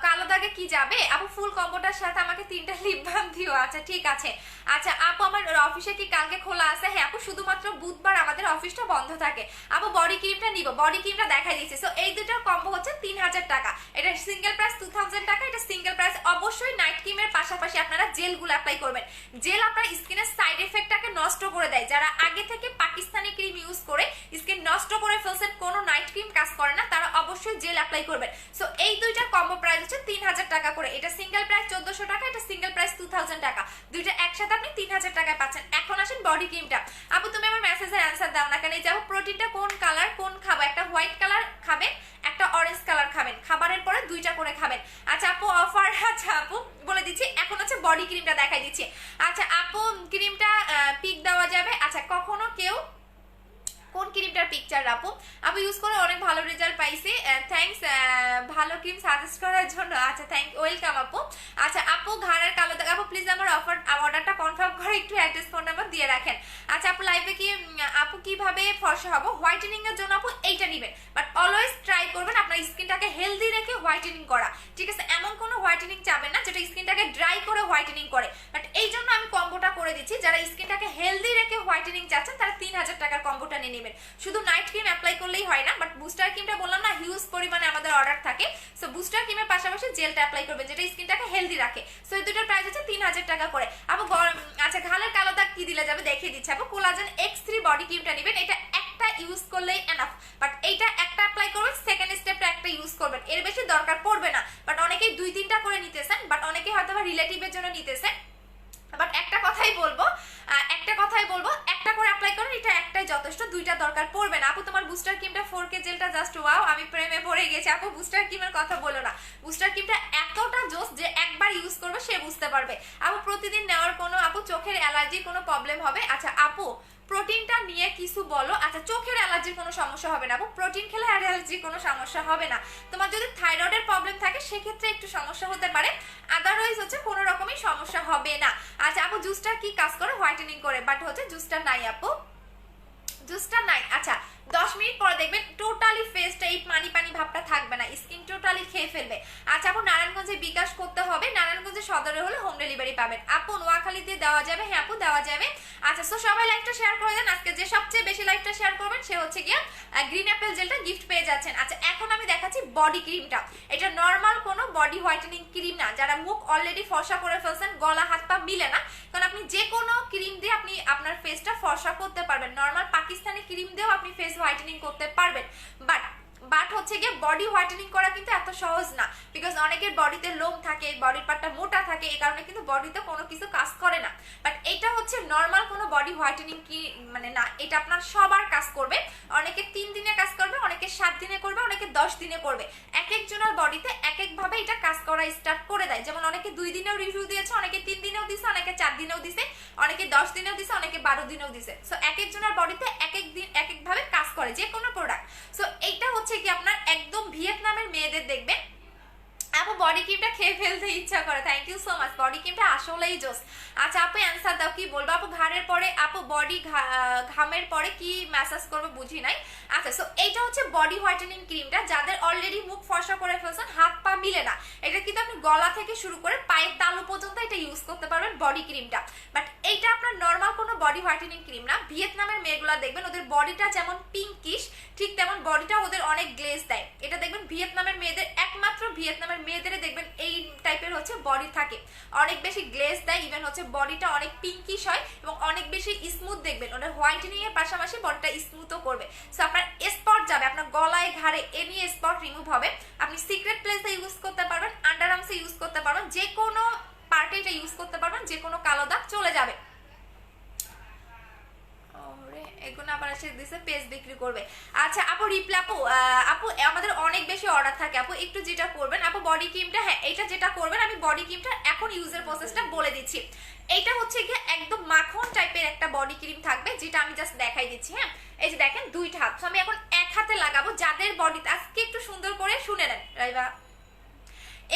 কালো দাগে কি যাবে আপু? ফুল কম্বোটার সাথে আমাকে 3টা লিপ বাম দিও। আচ্ছা ঠিক আছে। আচ্ছা আপু আমার অফিসে কি কালকে খোলা আছে? হ্যাঁ আপু শুধুমাত্র বুধবার আমাদের অফিসটা বন্ধ থাকে। আপু বডি ক্রিমটা নিব, বডি ক্রিমটা দেখাই দিচ্ছি। সো এই দুটোর কম্বো হচ্ছে 3000 টাকা, এটা সিঙ্গেল প্রাইস 2000 টাকা, এটা সিঙ্গেল প্রাইস। অবশ্যই নাইট ক্রিমের পাশাপাশি আপনারা জেলগুলো অ্যাপ্লাই করবেন। জেল আপনার স্কিনের সাইড এফেক্টটাকে নষ্ট করে দেয়। যারা আগে থেকে পাকিস্তানি ক্রিম ইউজ করে স্কিন নষ্ট করে ফেলছেন, কোনো নাইট ক্রিম কাজ করে না, তারা অবশ্যই জেল অ্যাপ্লাই করবেন। সো এই দুইটা কম্বো প্রাইস হচ্ছে 3000 টাকা করে, এটা সিঙ্গেল প্রাইস 1400 টাকা, এটা সিঙ্গেল প্রাইস 2000 টাকা, দুইটা একসাথে আপনি 3000 টাকায় পাচ্ছেন। এখন আসেন বডি ক্রিমটা। আপু তুমি আমার মেসেজের অ্যান্সার দাও না কেন? এই যাবো প্রোটিনটা কোন কালার কোন খাবো? একটা হোয়াইট কালার খাবেন, একটা অরেঞ্জ কালার খাবেন, খাবারের পরে দুইটা করে খাবেন। আচ্ছা আপু অফার, আচ্ছা আপু বলে দিচ্ছি। এখন হচ্ছে বডি ক্রিমটা দেখাই দিচ্ছি। আচ্ছা আপু ক্রিমটা পিক দেওয়া যাবে? আচ্ছা কখনো কেউ কোন ক্রিমটার পিকচার আপু? আপু ইউজ করে অনেক ভালো রেজাল্ট পাইছি, থ্যাঙ্কস ভালো ক্রিম সাজেস্ট করার জন্য। আচ্ছা ওয়েলকাম আপু। আচ্ছা আপু ঘাড়ের কালো দাগ, আপু প্লিজ আমার অর্ডারটা কনফার্ম করে একটু অ্যাড্রেস ফোন নাম্বার দিয়ে রাখেন। আচ্ছা আপু লাইভে কি আপু কিভাবে ফর্সা হবো? হোয়াইটেনিং এর জন্য আপু এইটা নেবেন, বাট অলওয়েজ ট্রাই করবেন আপনার স্কিনটাকে হেলদি রেখে হোয়াইটেনিং করা, ঠিক আছে? এমন কোনো হোয়াইটেনিং চাবেন না যেটা স্কিনটাকে ড্রাই করে হোয়াইটেনিং করে, বাট এই জন্য আমি কম্বোটা করে দিচ্ছি। যারা স্কিনটাকে হেলদি রেখে হোয়াইটেনিং চাচ্ছেন তারা 3000 টাকার কম্বোটা নিয়ে নেবেন। শুধু নাইট ক্রিম অ্যাপ্লাই করলেই হয় না, বাট বুস্টার ক্রিমটা বললাম না হিউজ পরিমাণে আমাদের অর্ডার থাকে। সো বুস্টার ক্রিমের পাশাপাশি জেলটা অ্যাপ্লাই করবেন যেটা স্কিনটাকে হেলদি রাখে। সো এই দুটোর প্রাইস হচ্ছে 3000 টাকা করে। আপু আচ্ছা ঘালের কালো দাগ কি দিলে যাবে দেখিয়ে দিচ্ছি আপু। কোলাজেন X3 বডি ক্রিমটা নেবেন, এটা একটা ইউজ করলেই এনাফ, বাট এইটা একটা অ্যাপ্লাই করবেন, সেকেন্ড স্টেপটা একটা ইউজ করবেন, এর বেশি দরকার পড়বে না। বাট অনেকেই 2-3টা করে নিতেছেন, বাট অনেকে হয়তো বা রিলেটিভের জন্য নিতেছেন, বাট একটা কথাই বলবো একটা করে অ্যাপ্লাই করুন, এটা একটাই যথেষ্ট, দুইটা দরকার পড়বে না। আপু তোমার বুস্টার ক্রিমটা 4K জেলটা জাস্ট ওয়াও, আমি প্রেমে পড়ে গেছি। আপু বুস্টার ক্রিমের কথা বলো না, বুস্টার ক্রিমটা এতটা জোস যে একবার ইউজ করবে সে বুঝতে পারবে। আপু প্রতিদিন নেওয়ার কোনো আপু চোখের অ্যালার্জির কোনো প্রবলেম হবে? আচ্ছা আপু প্রোটিনটা নিয়ে কিছু বলো। আচ্ছা চোখের অ্যালার্জির কোনো সমস্যা হবে না আপু, প্রোটিন খেলে অ্যালার্জির কোনো সমস্যা হবে না। তোমার যদি থাইরয়েডের প্রবলেম থাকে সেক্ষেত্রে একটু সমস্যা হতে পারে, আদারওয়াইজ হচ্ছে কোনো রকমই সমস্যা হবে না। আচ্ছা আপু জুসটা কি কাজ করে? হোয়াইটেনিং করে, বাট হচ্ছে জুসটা নাই আপু, জুসটা নাই। আচ্ছা 10 মিনিট পরে দেখবেন টোটালি ফেসটা এই পানি পানি ভাবটা থাকবে না, স্কিন টোটালি খেয়ে ফেলবে। আচ্ছা আপু নারায়ণগঞ্জে বিকাশ করতে হবে, নারায়ণগঞ্জে সদরে হলে হোম ডেলিভারি পাবেন। আপু নোয়াখালীতে দেওয়া যাবে? হ্যাঁ আপু দেওয়া যাবে। আচ্ছা সো সবাই লাইভটা শেয়ার করে দেন, আজকে যে সবচেয়ে বেশি লাইভটা শেয়ার করবেন সে হচ্ছে গিয়া গ্রিন অ্যাপেল জেলটা গিফট পেয়ে যাচ্ছেন। আচ্ছা এখন আমি দেখাচ্ছি বডি ক্রিমটা, এটা নর্মাল কোনো বডি হোয়াইটেনিং ক্রিম না। যারা মুখ অলরেডি ফর্সা করে ফেলছেন, গলা হাত পা মিলে না, কারণ আপনি যে কোনো ক্রিম দিয়ে আপনি আপনার ফেসটা ফর্সা করতে পারবেন, নর্মাল পাকিস্তানি ক্রিম দিয়েও আপনি ফেস হোয়াইটেনিং করতে পারবেন, বাট হচ্ছে গিয়ে বডি হোয়াইটেনিং করা কিন্তু এত সহজ না, বিকজ অনেকের বডিতে লোম থাকে, বডির পার্টটা মোটা থাকে, এই কারণে কিন্তু বডিতে কোনো কিছু কাজ করে না। বাট এটা হচ্ছে নর্মাল কোনো বডি হোয়াইটেনিং কি মানে না, এটা আপনার সবার কাজ করবে। অনেকে 3 দিনে কাজ করবে, অনেকে 7 দিনে করবে, অনেকে 10 দিনে করবে। এক একজনের বডিতে এক একভাবে এটা কাজ করা স্টার্ট করে দেয়। যেমন অনেকে 2 দিনেও রিভিউ দিয়েছে, অনেকে 3 দিনেও দিছে, অনেকে 4 দিনেও দিছে, অনেকে 10 দিনেও দিছে, অনেকে 12 দিনেও দিছে। সো এক একজনের বডিতে এক এক দিন এক একভাবে কাজ করে যে কোনো প্রোডাক্ট। সো এইটা হচ্ছে কি আপনার একদম ভিয়েতনামের মেয়েদের দেখবেন আপু বডি ক্রিমটা খেয়ে ফেলতে ইচ্ছা করে। Thank you so much, body ক্রিমটা আসলেই জোস। আচ্ছা আপু অ্যান্সার দাও, কি বলবো আপু? ঘাড়ের পরে আপু বডি ঘামের পরে কি ম্যাসাজ করবে বুঝি নাই। আচ্ছা সো এইটা হচ্ছে বডি হোয়াইটেনিং ক্রিমটা, যাদের অলরেডি মুখ ফর্সা করে ফেলছেন, হাত পা মিলে না, এটা কিন্তু আপনি গলা থেকে শুরু করে পায়ের তালু পর্যন্ত এটা ইউজ করতে পারবেন বডি ক্রিমটা। বাট এইটা আপনার নর্মাল কোনো বডি হোয়াইটেনিং ক্রিম না। ভিয়েতনামের মেয়েগুলা দেখবেন ওদের বডিটা যেমন পিঙ্কিশ, ঠিক তেমন বডিটা ওদের অনেক গ্লেজ দেয়। এটা দেখবেন ভিয়েতনামের মেয়েদের, একমাত্র ভিয়েতনামের মেয়েদের দেখবেন এই টাইপের হচ্ছে বডি থাকে, অনেক বেশি গ্লেজ দেয়, ইভেন হচ্ছে বডিটা অনেক পিঙ্কিশ হয় এবং অনেক বেশি স্মুথ দেখবেন। ওটা হোয়াইটেনিং এর পাশাপাশি বডিটা স্মুথও করবে। সো আপনার স্পট যাবে, আপনার গলায় ঘাড়ে এ নিয়ে স্পট রিমুভ হবে। আপনি সিক্রেট প্লেসে ইউজ করতে পারবেন, আন্ডার আর্মসে ইউজ করতে পারবেন, যে কোনো পার্টে এটা ইউজ করতে পারবেন, যে কোনো কালো দাগ চলে যাবে। এগুলো আবার এসে দিছে পেজ বিক্রি করবে। আচ্ছা আপু রিপ্লাই আপু আমাদের অনেক বেশি অর্ডার থাকে আপু, একটু যেটা করবেন আপু বডি ক্রিমটা, হ্যাঁ এটা যেটা করবেন আমি বডি ক্রিমটা এখন ইউজের প্রসেসটা বলে দিচ্ছি। এইটা হচ্ছে গিয়ে একদম মাখন টাইপের একটা বডি ক্রিম থাকবে, যেটা আমি জাস্ট দেখাই দিচ্ছি। হ্যাঁ এই যে দেখেন দুইটা হাত, আমি এখন এক হাতে লাগাবো। যাদের বডিতে আজকে একটু সুন্দর করে শুনে নেন রাইবা,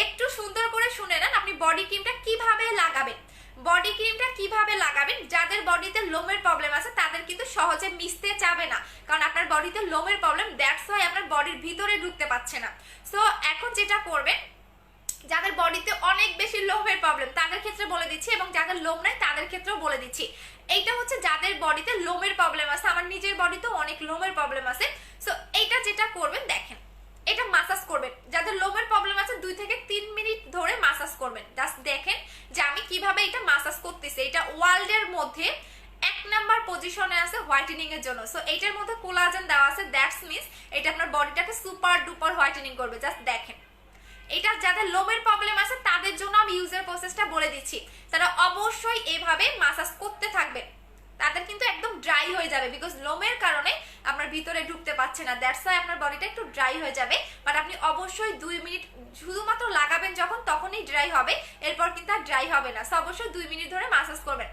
একটু সুন্দর করে শুনে নেন আপনি বডি ক্রিমটা কিভাবে লাগাবেন। বডি ক্রিমটা কিভাবে লাগাবেন, যাদের বডিতে লোমের প্রবলেম আছে তাদের কিন্তু সহজে মিশতে চাবে না, কারণ আপনার বডিতে লোমের প্রবলেম, দ্যাটস ওয়াই আপনার বডির ভিতরে ঢুকতে পারছে না। সো এখন যেটা করবেন, যাদের বডিতে অনেক বেশি লোমের প্রবলেম তাদের ক্ষেত্রে বলে দিচ্ছি, এবং যাদের লোম নাই তাদের ক্ষেত্রেও বলে দিচ্ছি। এইটা হচ্ছে যাদের বডিতে লোমের প্রবলেম আছে, আমার নিজের বডিতেও অনেক লোমের প্রবলেম আছে। সো এইটা যেটা করবেন দেখেন, এটা মাসাজ করবেন। যাদের লোমের প্রবলেম আছে 2 থেকে 3 মিনিট ধরে মাসাজ করবেন। জাস্ট দেখেন যে আমি কিভাবে এটা মাসাজ করতেছি। এটা ওয়ার্ল্ডের মধ্যে 1 নাম্বার পজিশনে আছে হোয়াইটেনিং এর জন্য। সো এইটার মধ্যে কোলাজেন দেওয়া আছে, দ্যাটস মিন্স এটা আপনার বডিটাকে সুপার ডুপার হোয়াইটেনিং করবে। জাস্ট দেখেন, এটা যাদের লোমের প্রবলেম আছে তাদের জন্য আমি ইউজার প্রসেসটা বলে দিচ্ছি। তারা অবশ্যই এভাবে মাসাজ করতে থাকবে, তাদের কিন্তু একদম ড্রাই হয়ে যাবে, বিকজ লোমের কারণে আপনার ভিতরে ঢুকতে পারছে না, দ্যাটস ওয়াই আপনার বডিটা একটু ড্রাই হয়ে যাবে। বাট আপনি অবশ্যই 2 মিনিট শুধুমাত্র লাগাবেন যখন, তখনই ড্রাই হবে, এরপর কিন্তু আর ড্রাই হবে না। সো অবশ্যই 2 মিনিট ধরে মাসাজ করবেন।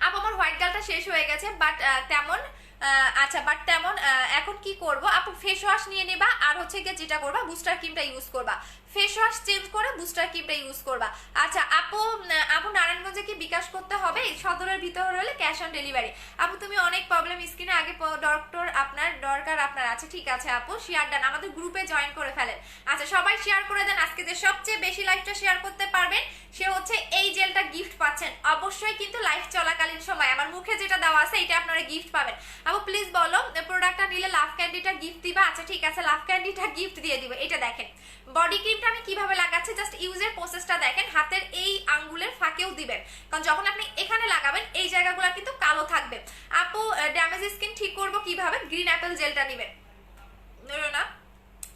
আপু আমার হোয়াইট গালটা শেষ হয়ে গেছে, বাট তেমন এখন কি করব আপু, ফেস ওয়াশ নিয়ে নেবা, আর হচ্ছে গিয়ে যেটা করবা বুস্টার ক্রিমটা ইউজ করবা, ফেস ওয়াশ চেঞ্জ করে বুস্টার ক্রিমটা ইউজ করবা। আচ্ছা আপু নারায়ণগঞ্জে কি বিকাশ করতে হবে? সদরের ভিতরে হলে ক্যাশ অন ডেলিভারি। আপু তুমি অনেক প্রবলেম স্কিনে, আগে ডক্টর আপনার দরকার আপনার আছে, ঠিক আছে আপু শেয়ার ডান, আমাদের গ্রুপে জয়েন করে ফেলেন। আচ্ছা সবাই শেয়ার করে দেন। আজকে যে সবচেয়ে বেশি লাইভটা শেয়ার করতে পারবেন সে হচ্ছে এই জেলটা গিফট পাচ্ছেন। অবশ্যই কিন্তু লাইভ চলাকালীন সময় আমার মুখে যেটা দেওয়া আছে এটা আপনারা গিফট পাবেন। আপু প্লিজ বলো প্রোডাক্টটা নিলে লাভ ক্যান্ডিটা গিফট দিবা? আচ্ছা ঠিক আছে, লাভ ক্যান্ডিটা গিফট দিয়ে দিব। এটা দেখেন বডি ক্রিমটা আমি কিভাবে লাগাচ্ছি, জাস্ট ইউজের প্রসেসটা দেখেন। হাতের এই আঙ্গুলের ফাঁকেও দিবেন, কারণ যখন আপনি এখানে লাগাবেন এই জায়গাগুলো কিন্তু কালো থাকবে। আপু ড্যামেজ স্কিন ঠিক করবো কিভাবে? গ্রিন অ্যাপেল জেলটা নিবেন না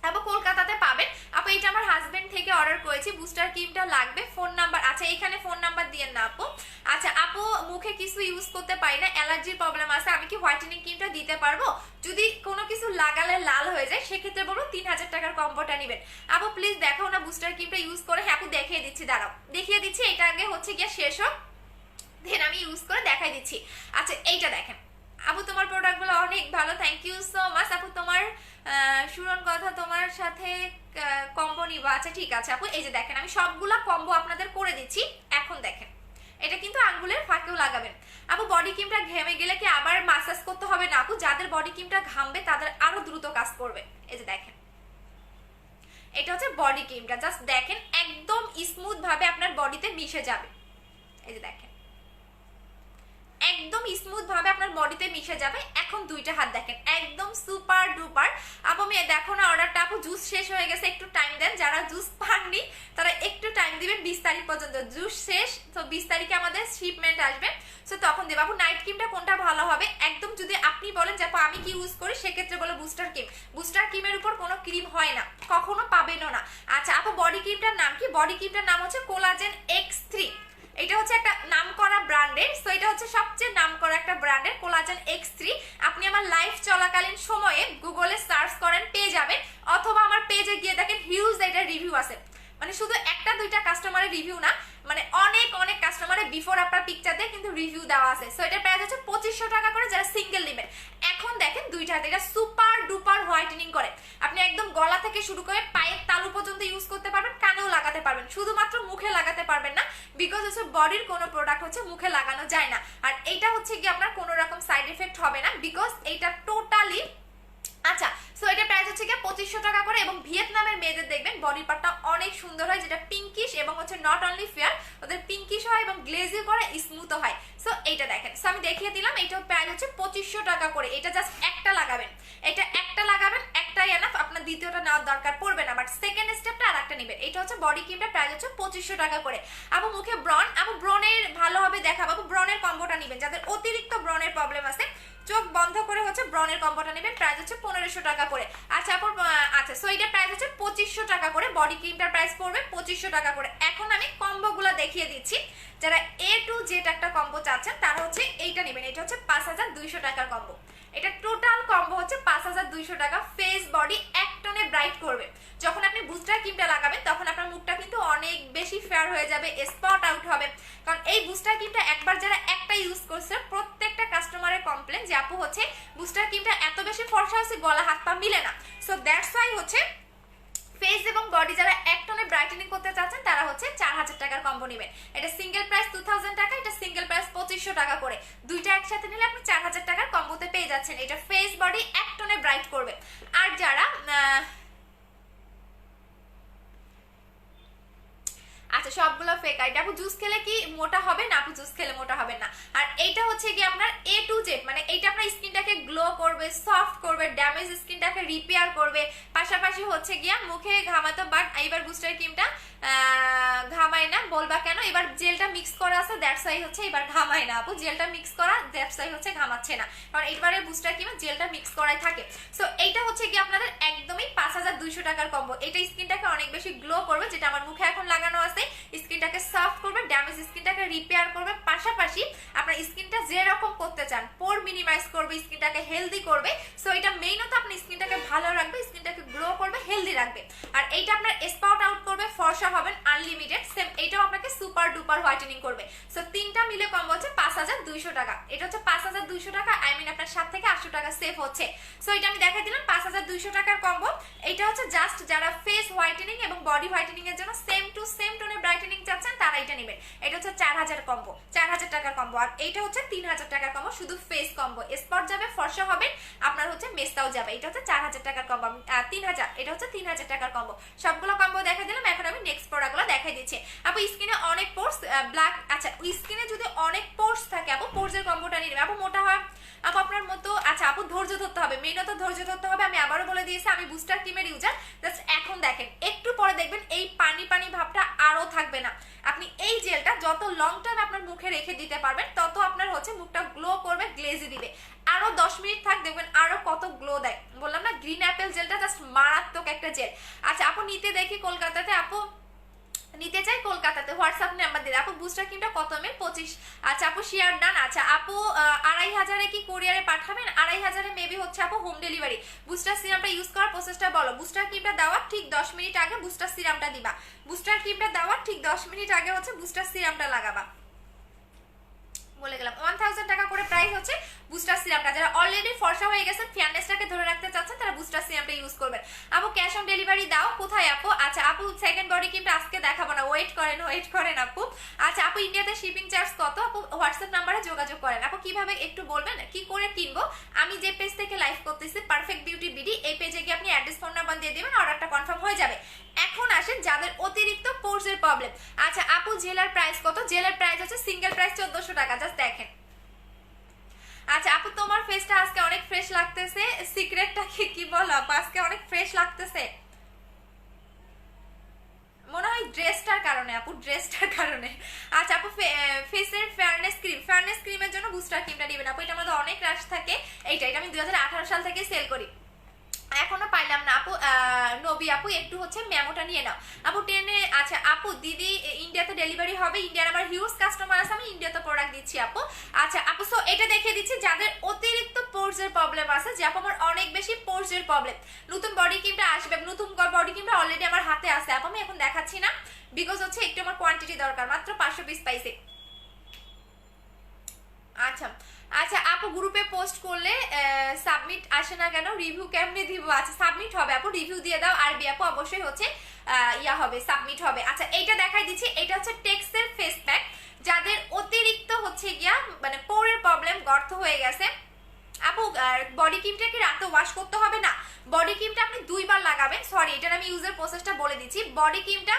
আপু, কলকাতাতে পাবেন। আপু এটা আমার হাজবেন্ড থেকে অর্ডার করেছি, বুস্টার ক্রিমটা লাগবে, ফোন নাম্বার আচ্ছা এখানে ফোন নাম্বার দিয়েন না আপু। আচ্ছা আপু মুখে কিছু ইউজ করতে পারি না, অ্যালার্জির প্রবলেম আছে, আমি কি হোয়াইটেনিং ক্রিমটা দিতে পারবো? যদি কোনো কিছু লাগালে লাল হয়ে যায় সেক্ষেত্রে বলবো 3000 টাকার কম্বোটা নেবেন। আপু প্লিজ দেখাও না বুস্টার ক্রিমটা ইউজ করে। হ্যাঁ আপু দেখিয়ে দিচ্ছি, দাঁড়াও দেখিয়ে দিচ্ছি, এটা আগে হচ্ছে গিয়ে শেষ হোক, দেন আমি ইউজ করে দেখাই দিচ্ছি। আচ্ছা এইটা দেখেন আপু, তোমার প্রোডাক্টগুলো অনেক ভালো, থ্যাংক ইউ সো মাচ। আপু তোমার শুরুন কথা তোমার সাথে কম্বো নিবো। আচ্ছা ঠিক আছে আপু, এই যে দেখেন আমি সবগুলা কম্বো আপনাদের করে দিচ্ছি। এখন দেখেন এটা কিন্তু আঙ্গুলের ফাঁকেও লাগাবেন। আপু বডি ক্রিমটা ঘেমে গেলে কি আবার মাসাজ করতে হবে না? আপু যাদের বডি ক্রিমটা ঘামবে তাদের আরো দ্রুত কাজ করবে। এই যে দেখেন এটা হচ্ছে বডি ক্রিমটা, জাস্ট দেখেন একদম স্মুথ ভাবে আপনার বডিতে মিশে যাবে। এই যে দেখেন একদম স্মুথ ভাবে আপনার বডিতে মিশে যাবে। এখন দুইটা হাত দেখেন একদম সুপার ডুপার। আপু আমি দেখো না অর্ডারটা, আপু জুস শেষ হয়ে গেছে, একটু টাইম দেন। যারা জুস পাননি তারা একটু টাইম দিবেন, 20 তারিখ পর্যন্ত জুস শেষ, তো 20 তারিখে আমাদের শিপমেন্ট আসবে, সো তখন দেব। আপু নাইট ক্রিমটা কোনটা ভালো হবে? একদম যদি আপনি বলেন যে আপু আমি কি ইউজ করি সেক্ষেত্রে বলো বুস্টার ক্রিম। বুস্টার ক্রিমের উপর কোনো ক্রিম হয় না, কখনো পাবেনও না। আচ্ছা আপু বডি ক্রিমটার নাম কি? বডি ক্রিমটার নাম হচ্ছে কোলাজেন X3। এটা হচ্ছে একটা নামকরা ব্র্যান্ডের, সো এটা হচ্ছে সবচেয়ে নামকরা একটা ব্র্যান্ডের কোলাজেন X3। আপনি আমার লাইভ চলাকালীন সময়ে গুগলে সার্চ করেন পেয়ে যাবেন, অথবা আমার পেজে গিয়ে দেখেন হিউজ এটা রিভিউ আছে। মানে শুধু একটা দুইটা কাস্টমারের রিভিউ না, মানে অনেক অনেক কাস্টমারের বিফোর আফটার পিকচার দিয়ে কিন্তু রিভিউ দেওয়া আছে। সো এটা প্রাইস হচ্ছে 2500 টাকা করে যারা সিঙ্গেল নেবেন। এখন দেখেন দুইটা হাতে এটা সুপার ডুপার হোয়াইটেনিং করে, আপনি একদম গলা থেকে শুরু করে পায়ের তালু পর্যন্ত ইউজ করতে পারবেন, কানেও লাগাতে পারবেন, শুধুমাত্র মুখে লাগাতে পারবেন না, বিকজ হচ্ছে বডির কোনো প্রোডাক্ট হচ্ছে মুখে লাগানো যায় না। আর এইটা হচ্ছে কি আপনার কোনো রকম সাইড এফেক্ট হবে না, বিকজ এইটা টোটালি আচ্ছা। সো এটা প্রাইস হচ্ছে গিয়ে 2500 টাকা করে। এবং ভিয়েতনামের মেয়েদের দেখবেন বডি পার্টটা অনেক সুন্দর হয়, যেটা পিঙ্কিশ এবং হচ্ছে নট অনলি ফেয়ার, ওদের পিঙ্কিশ হয় এবং গ্লেজি করে স্মুথও হয়। সো এইটা দেখেন, সো আমি দেখিয়ে দিলাম, এইটার প্রাইস হচ্ছে 2500 টাকা করে। এটা জাস্ট একটা লাগাবেন, এটা একটা লাগাবেন, একটাই এনাফ, আপনার দ্বিতীয়টা নেওয়ার দরকার পড়বে না, বাট সেকেন্ড স্টেপটা আর একটা নেবেন। এটা হচ্ছে হচ্ছে বডি ক্রিমটা প্রাইস হচ্ছে 2500 টাকা করে। আপু মুখে ব্রণ, আপু ব্রণের ভালোভাবে দেখাবো, আপু ব্রণের কম্বোটা নেবেন যাদের অতিরিক্ত ব্রণের প্রবলেম আছে, চোখ বন্ধ করে হচ্ছে ব্রণের কম্বোটা নেবেন, প্রাইস হচ্ছে 1500 টাকা করে। আচ্ছা আপু আচ্ছা সো এটার প্রাইস হচ্ছে 2500 টাকা করে, বডি ক্রিমটার প্রাইস পড়বে 2500 টাকা করে। এখন আমি কম্বোগুলো দেখিয়ে দিচ্ছি, যারা A to Z একটা কম্বো চাচ্ছেন তারা হচ্ছে এইটা নেবেন, এটা হচ্ছে 5200 টাকার কম্বো। এটা টোটাল কম্বো হচ্ছে 5200 টাকা, ফেস বডি এক টনে ব্রাইট করবে। যখন আপনি বুস্টার ক্রিমটা লাগাবেন তখন আপনার মুখটা কিন্তু অনেক বেশি ফেয়ার হয়ে যাবে, স্পট আউট হবে, কারণ এই বুস্টার ক্রিমটা একবার যারা একটা ইউজ করছে প্রত্যেকটা কাস্টমারের কমপ্লেন যে আপু হচ্ছে বুস্টার ক্রিমটা এত বেশি ফর্সা হচ্ছে গলা হাত পা মিলে না। সো দ্যাটস ওয়াই হচ্ছে ফেস এবং বডি যারা এক টনে ব্রাইটেনিং করতে চাচ্ছেন তারা হচ্ছে 4000 টাকার কম্বো নেবেন। এটা সিঙ্গেল প্রাইস 2000 টাকা, এটা সিঙ্গেল প্রাইস 2500 টাকা করে। দুইটা একসাথে নিলে আপনি 4000 টাকার কম্বোতে পেয়ে যাচ্ছেন। এটা ফেস বডি এক টনে ব্রাইট করবে। আর যারা আচ্ছা সবগুলো ফেক আইডি, আপু জুস খেলে কি মোটা হবে না? আপু জুস খেলে মোটা হবে না। আর এইটা হচ্ছে কি আপনার A to Z, মানে এইটা আপনার স্কিনটাকে গ্লো করবে, সফট করবে, ড্যামেজ স্কিনটাকে রিপেয়ার করবে, পাশাপাশি হচ্ছে গিয়া মুখে ঘামাতো, বাট এইবার বুস্টার ক্রিমটা ঘামায় না, বলবা কেন? এবার জেলটা মিক্স করা আছে দ্যাটস ওয়াই হচ্ছে এবার ঘামায় না আপু, জেলটা মিক্স করা দ্যাটস ওয়াই হচ্ছে ঘামাচ্ছে না, কারণ এইবারের বুস্টার ক্রিমে জেলটা মিক্স করাই থাকে। সো এইটা হচ্ছে কি আপনাদের একদমই 5200 টাকার কম্বো। এটা স্কিনটাকে অনেক বেশি গ্লো করবে, যেটা আমার মুখে এখন লাগানো আছে, স্কিনটাকে সফট করবে, ড্যামেজ স্কিনটাকে রিপেয়ার করবে, পাশাপাশি আপনার স্কিনটা যেরকম করতে চান পোর মিনিমাইজ করবে, স্কিনটাকে হেলদি করবে। সো এটা মেইনত আপনি স্কিনটাকে ভালো রাখবে, স্কিনটাকে গ্লো করবে, হেলদি রাখবে। আর এইটা আপনার স্পট আউট করবে, ফর্সা হবেন আনলিমিটেড। সেম এইটাও আপনাকে সুপার ডুপার হোয়াইটেনিং করবে। সো তিনটা মিলে কম্বো হচ্ছে 5200 টাকা। এটা হচ্ছে 5200 টাকা, আই মিন আপনার 7 থেকে 800 টাকা সেভ হচ্ছে। সো এটা আমি দেখাই দিলাম 5200 টাকার কম্বো। এটা হচ্ছে জাস্ট যারা ফেস হোয়াইটেনিং এবং বডি হোয়াইটেনিং এর জন্য সেম টু সেম টোনে ব্রাইটেনিং চাচ্ছেন তারা এটা নেবেন। এটা হচ্ছে 4000 কম্বো, 4000 টাকার কম্বো। আর এইটা হচ্ছে 3000 টাকার কম্বো, শুধু ফেস কম্বো, স্পট যাবে, ফর্সা হবেন, আপনার হচ্ছে মেস্তাও যাবে। এটা হচ্ছে 4000 টাকার কম্বো, 3000, এটা হচ্ছে 3000 টাকার কম্বো। সবগুলো কম্বো দেখা দিলাম। এখন আমি নেক্সট প্রোডাক্টগুলো দেখাই দিচ্ছি। আপু স্কিনে অনেক পোর্স ব্ল্যাক, আচ্ছা স্কিনে যদি অনেক পোর্স থাকে আপু পোর্সের কম্বোটা নিয়ে নেবে। আপু মোটা হয় আপু আপনার মতো, আচ্ছা আপু ধৈর্য ধরতে হবে, মেইনত ধৈর্য ধরতে হবে। আমি আবারও বলে দিয়েছি আমি বুস্টার ক্রিমের ইউজার, জাস্ট এখন দেখেন, একটু পরে দেখবেন এই পানি পানি ভাবটা আরো থাকবে না। আপনি এই জেলটা যত লং টাইম আপনার মুখে রেখে দিতে পারবেন তত আপনার হচ্ছে মুখটা গ্লো করবে, গ্লেজি দিবে। আরো 10 মিনিট থাক, দেখবেন আরো কত গ্লো দেয়। বললাম না গ্রিন অ্যাপেল জেলটা জাস্ট মারাত্মক একটা জেল। আচ্ছা আপু নিতে দেখি কলকাতাতে, আপু নিতে চাই কলকাতাতে, হোয়াটসঅ্যাপ নাম্বার দিয়ে। আপু বুস্টার ক্রিমটা কত ml? 25। আচ্ছা আপু শেয়ার ডান। আচ্ছা আপু 2500 কি কুরিয়ারে পাঠাবেন? 2500 মেবি হচ্ছে আপু হোম ডেলিভারি। বুস্টার সিরামটা ইউজ করার প্রসেসটা বলো। বুস্টার ক্রিমটা দেওয়ার ঠিক 10 মিনিট আগে বুস্টার সিরামটা দিবা। বুস্টার ক্রিমটা দেওয়ার ঠিক 10 মিনিট আগে হচ্ছে বুস্টার সিরামটা লাগাবা। বলে গেলাম 1000 টাকা করে প্রাইস হচ্ছে বুস্টার সিরামটা। যারা অলরেডি ফর্সা হয়ে গেছেন, ফেয়ারনেসটাকে ধরে রাখতে চাচ্ছেন, তারা বুস্টার সিরামটা ইউজ করবেন। আপু ক্যাশ অন ডেলিভারি দাও কোথায় আপু? আচ্ছা আপু সেকেন্ড বডি ক্রিমটা আজকে দেখাবো না, ওয়েট করেন আপু। আচ্ছা আপু ইন্ডিয়াতে শিপিং চার্জ কত? আপু হোয়াটসঅ্যাপ নাম্বারে যোগাযোগ করেন। আপু কিভাবে একটু বলবেন, কি করে কিনবো? আমি যে পেজ থেকে লাইভ করতেছি পারফেক্ট বিউটি বিডি, এই পেজে গিয়ে আপনি অ্যাড্রেস ফোন নাম্বার দিয়ে দিবেন, অর্ডারটা কনফার্ম হয়ে যাবে। এখন আসেন যাদের অতিরিক্ত পোর্সের প্রবলেম। আচ্ছা আপু জেলার প্রাইস কত? জেলার প্রাইস হচ্ছে সিঙ্গেল প্রাইস 1400 টাকা, জাস্ট দেখেন। আচ্ছা আপু তোমার ফেসটা আজকে অনেক ফ্রেশ লাগতেছে, সিক্রেটটা কি বলো আপু? আজকে অনেক ফ্রেশ লাগতেছে মনে হয় ড্রেসটার কারণে আপু, ড্রেসটার কারণে। আচ্ছা আপু ফেসের ফেয়ারনেস ক্রিমের জন্য বুস্টার ক্রিমটা নেবেন আপু। এটা আমাদের অনেক রাশ থাকে, এটা আমি 2018 সাল থেকে সেল করি, এখনো পাইলাম না আপু। নবী আপু একটু হচ্ছে মেমোটা নিয়ে নাও আপু টেনে। আচ্ছা আপু দিদি ইন্ডিয়াতে ডেলিভারি হবে? ইন্ডিয়ার আমার হিউজ কাস্টমার আছে, আমি ইন্ডিয়াতে প্রোডাক্ট দিচ্ছি আপু। আচ্ছা আপু সো এটা দেখিয়ে দিচ্ছি যাদের অতিরিক্ত পোর্সের প্রবলেম আছে, যে আপু আমার অনেক বেশি পোর্সের প্রবলেম। নতুন বডি ক্রিমটা আসবে, নতুন বডি ক্রিমটা অলরেডি আমার হাতে আছে আপু, আমি এখন দেখাচ্ছি না বিকজ হচ্ছে একটু আমার কোয়ান্টিটি দরকার, মাত্র 500 পিস পাইছে। আচ্ছা আচ্ছা আপু গ্রুপে পোস্ট করলে সাবমিট আসে না কেন? রিভিউ কেমনে দিব? আচ্ছা সাবমিট হবে আপু, রিভিউ দিয়ে দাও। আর বি আপু অবশ্যই হচ্ছে ইয়া হবে, সাবমিট হবে। আচ্ছা এইটা দেখাই দিচ্ছি, এটা হচ্ছে টেক্সের ফেস প্যাক। যাদের অতিরিক্ত হচ্ছে গিয়া মানে পোরের প্রবলেম, গর্ত হয়ে গেছে, আপু বডি ক্রিমটা কি রাতে ওয়াশ করতে হবে না, বডি ক্রিমটা আপনি 2বার লাগাবেন, সরি এটার আমি ইউজের প্রসেসটা বলে দিচ্ছি। বডি ক্রিমটা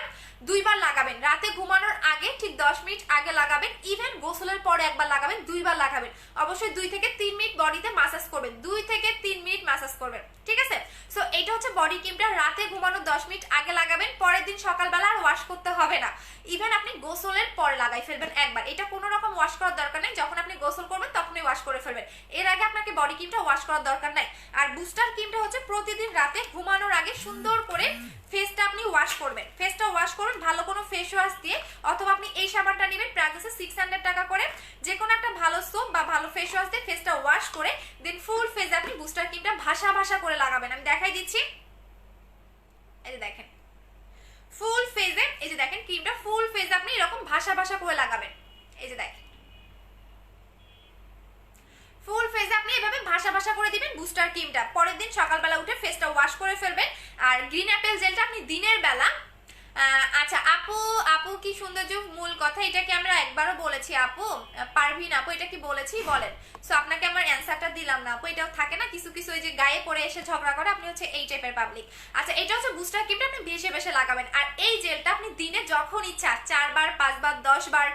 2বার লাগাবেন, রাতে ঘুমানোর আগে ঠিক 10 মিনিট আগে লাগাবেন, ইভেন গোসলের পরে একবার লাগাবেন, 2বার লাগাবেন। অবশ্যই 2 থেকে 3 মিনিট বডিতে ম্যাসাজ করবেন, 2 থেকে 3 মিনিট ম্যাসাজ করবেন, ঠিক আছে। সো এটা হচ্ছে বডি ক্রিমটা রাতে ঘুমানোর 10 মিনিট আগে লাগাবেন, পরের দিন সকালবেলা আর ওয়াশ করতে হবে না। ইভেন আপনি গোসলের পরে লাগাই ফেলবেন একবার, এটা কোনো রকম ওয়াশ করার দরকার নেই, যখন আপনি গোসল করবেন তখনই ওয়াশ করে ফেলবেন, এর আগে আপনাকে বডি ক্রিমটা ওয়াশ করার দরকার নাই। আর বুস্টার ক্রিমটা হচ্ছে প্রতিদিন রাতে ঘুমানোর আগে সুন্দর করে ফেসটা আপনি ওয়াশ করবেন, ফেসটা ওয়াশ করুন ভালো কোনো ফেস ওয়াশ দিয়ে, অথবা আপনি এই সাবানটা নেবেন প্রাইসে 600 টাকা করে, যে কোনো একটা ভালো সোপ বা ভালো ফেস ওয়াশ দিয়ে ফেসটা ওয়াশ করে দেন ফুল ফেসে আপনি বুস্টার ক্রিমটা ভাসা ভাসা করে লাগাবেন। আমি দেখাই দিচ্ছি, এই যে দেখেন ফুল ফেজে, এই যে দেখেন ক্রিমটা ফুল ফেজে আপনি এরকম ভাসা ভাসা করে লাগাবেন, এই যে দেখেন ফুল ফেসে আপনি এভাবে ভাসা ভাসা করে দিবেন বুস্টার ক্রিমটা, পরের দিন সকালবেলা উঠে ফেসটা ওয়াশ করে ফেলবেন। আর গ্রিন অ্যাপেল জেলটা আপনি দিনের বেলা, আচ্ছা আপু, আপু কি সৌন্দর্য মূল কথা, এটা কি আমরা একবারও বলেছি আপু? পারভিন আপু এটা কি বলেছি বলেন? সো আপনাকে আমার অ্যান্সারটা দিলাম না আপু, এটাও থাকে না কিছু কিছু ওই যে গায়ে পড়ে এসে ঝগড়া করে, আপনি হচ্ছে এই টাইপের পাবলিক। আচ্ছা এটা হচ্ছে বুস্টার ক্রিমটা আপনি ভেসে ভেসে লাগাবেন, আর এই জেলটা আপনি দিনে যখন ইচ্ছা 4 বার 5 বার 10 বার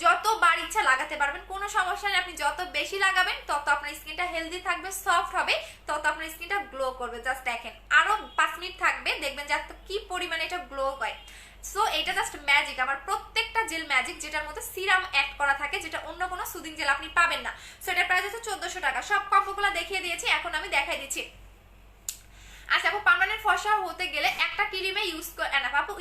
যতবার ইচ্ছা লাগাতে পারবেন, কোনো সমস্যা নেই। আপনি যত বেশি লাগাবেন তত আপনার স্কিনটা হেলদি থাকবে, সফট হবে, তত আপনার স্কিনটা গ্লো করবে। জাস্ট দেখেন আরো 5 মিনিট থাকবে, দেখবেন যে কি পরিমাণে এটা গ্লো হয়। সো এটা জাস্ট ম্যাজিক, আমার প্রত্যেকটা জেল ম্যাজিক, যেটার মধ্যে সিরাম অ্যাড করা থাকে, যেটা অন্য কোনো সুদিং জেল আপনি পাবেন না। সো এটার প্রাইস হচ্ছে 1400 টাকা। সব কম্বোগুলো দেখিয়ে দিয়েছি, এখন আমি দেখাই দিচ্ছি। আচ্ছা আপু পার্মানেন্ট ফর্সা হতে গেলে একটা ক্রিমে ইউজ এনাফ। আপু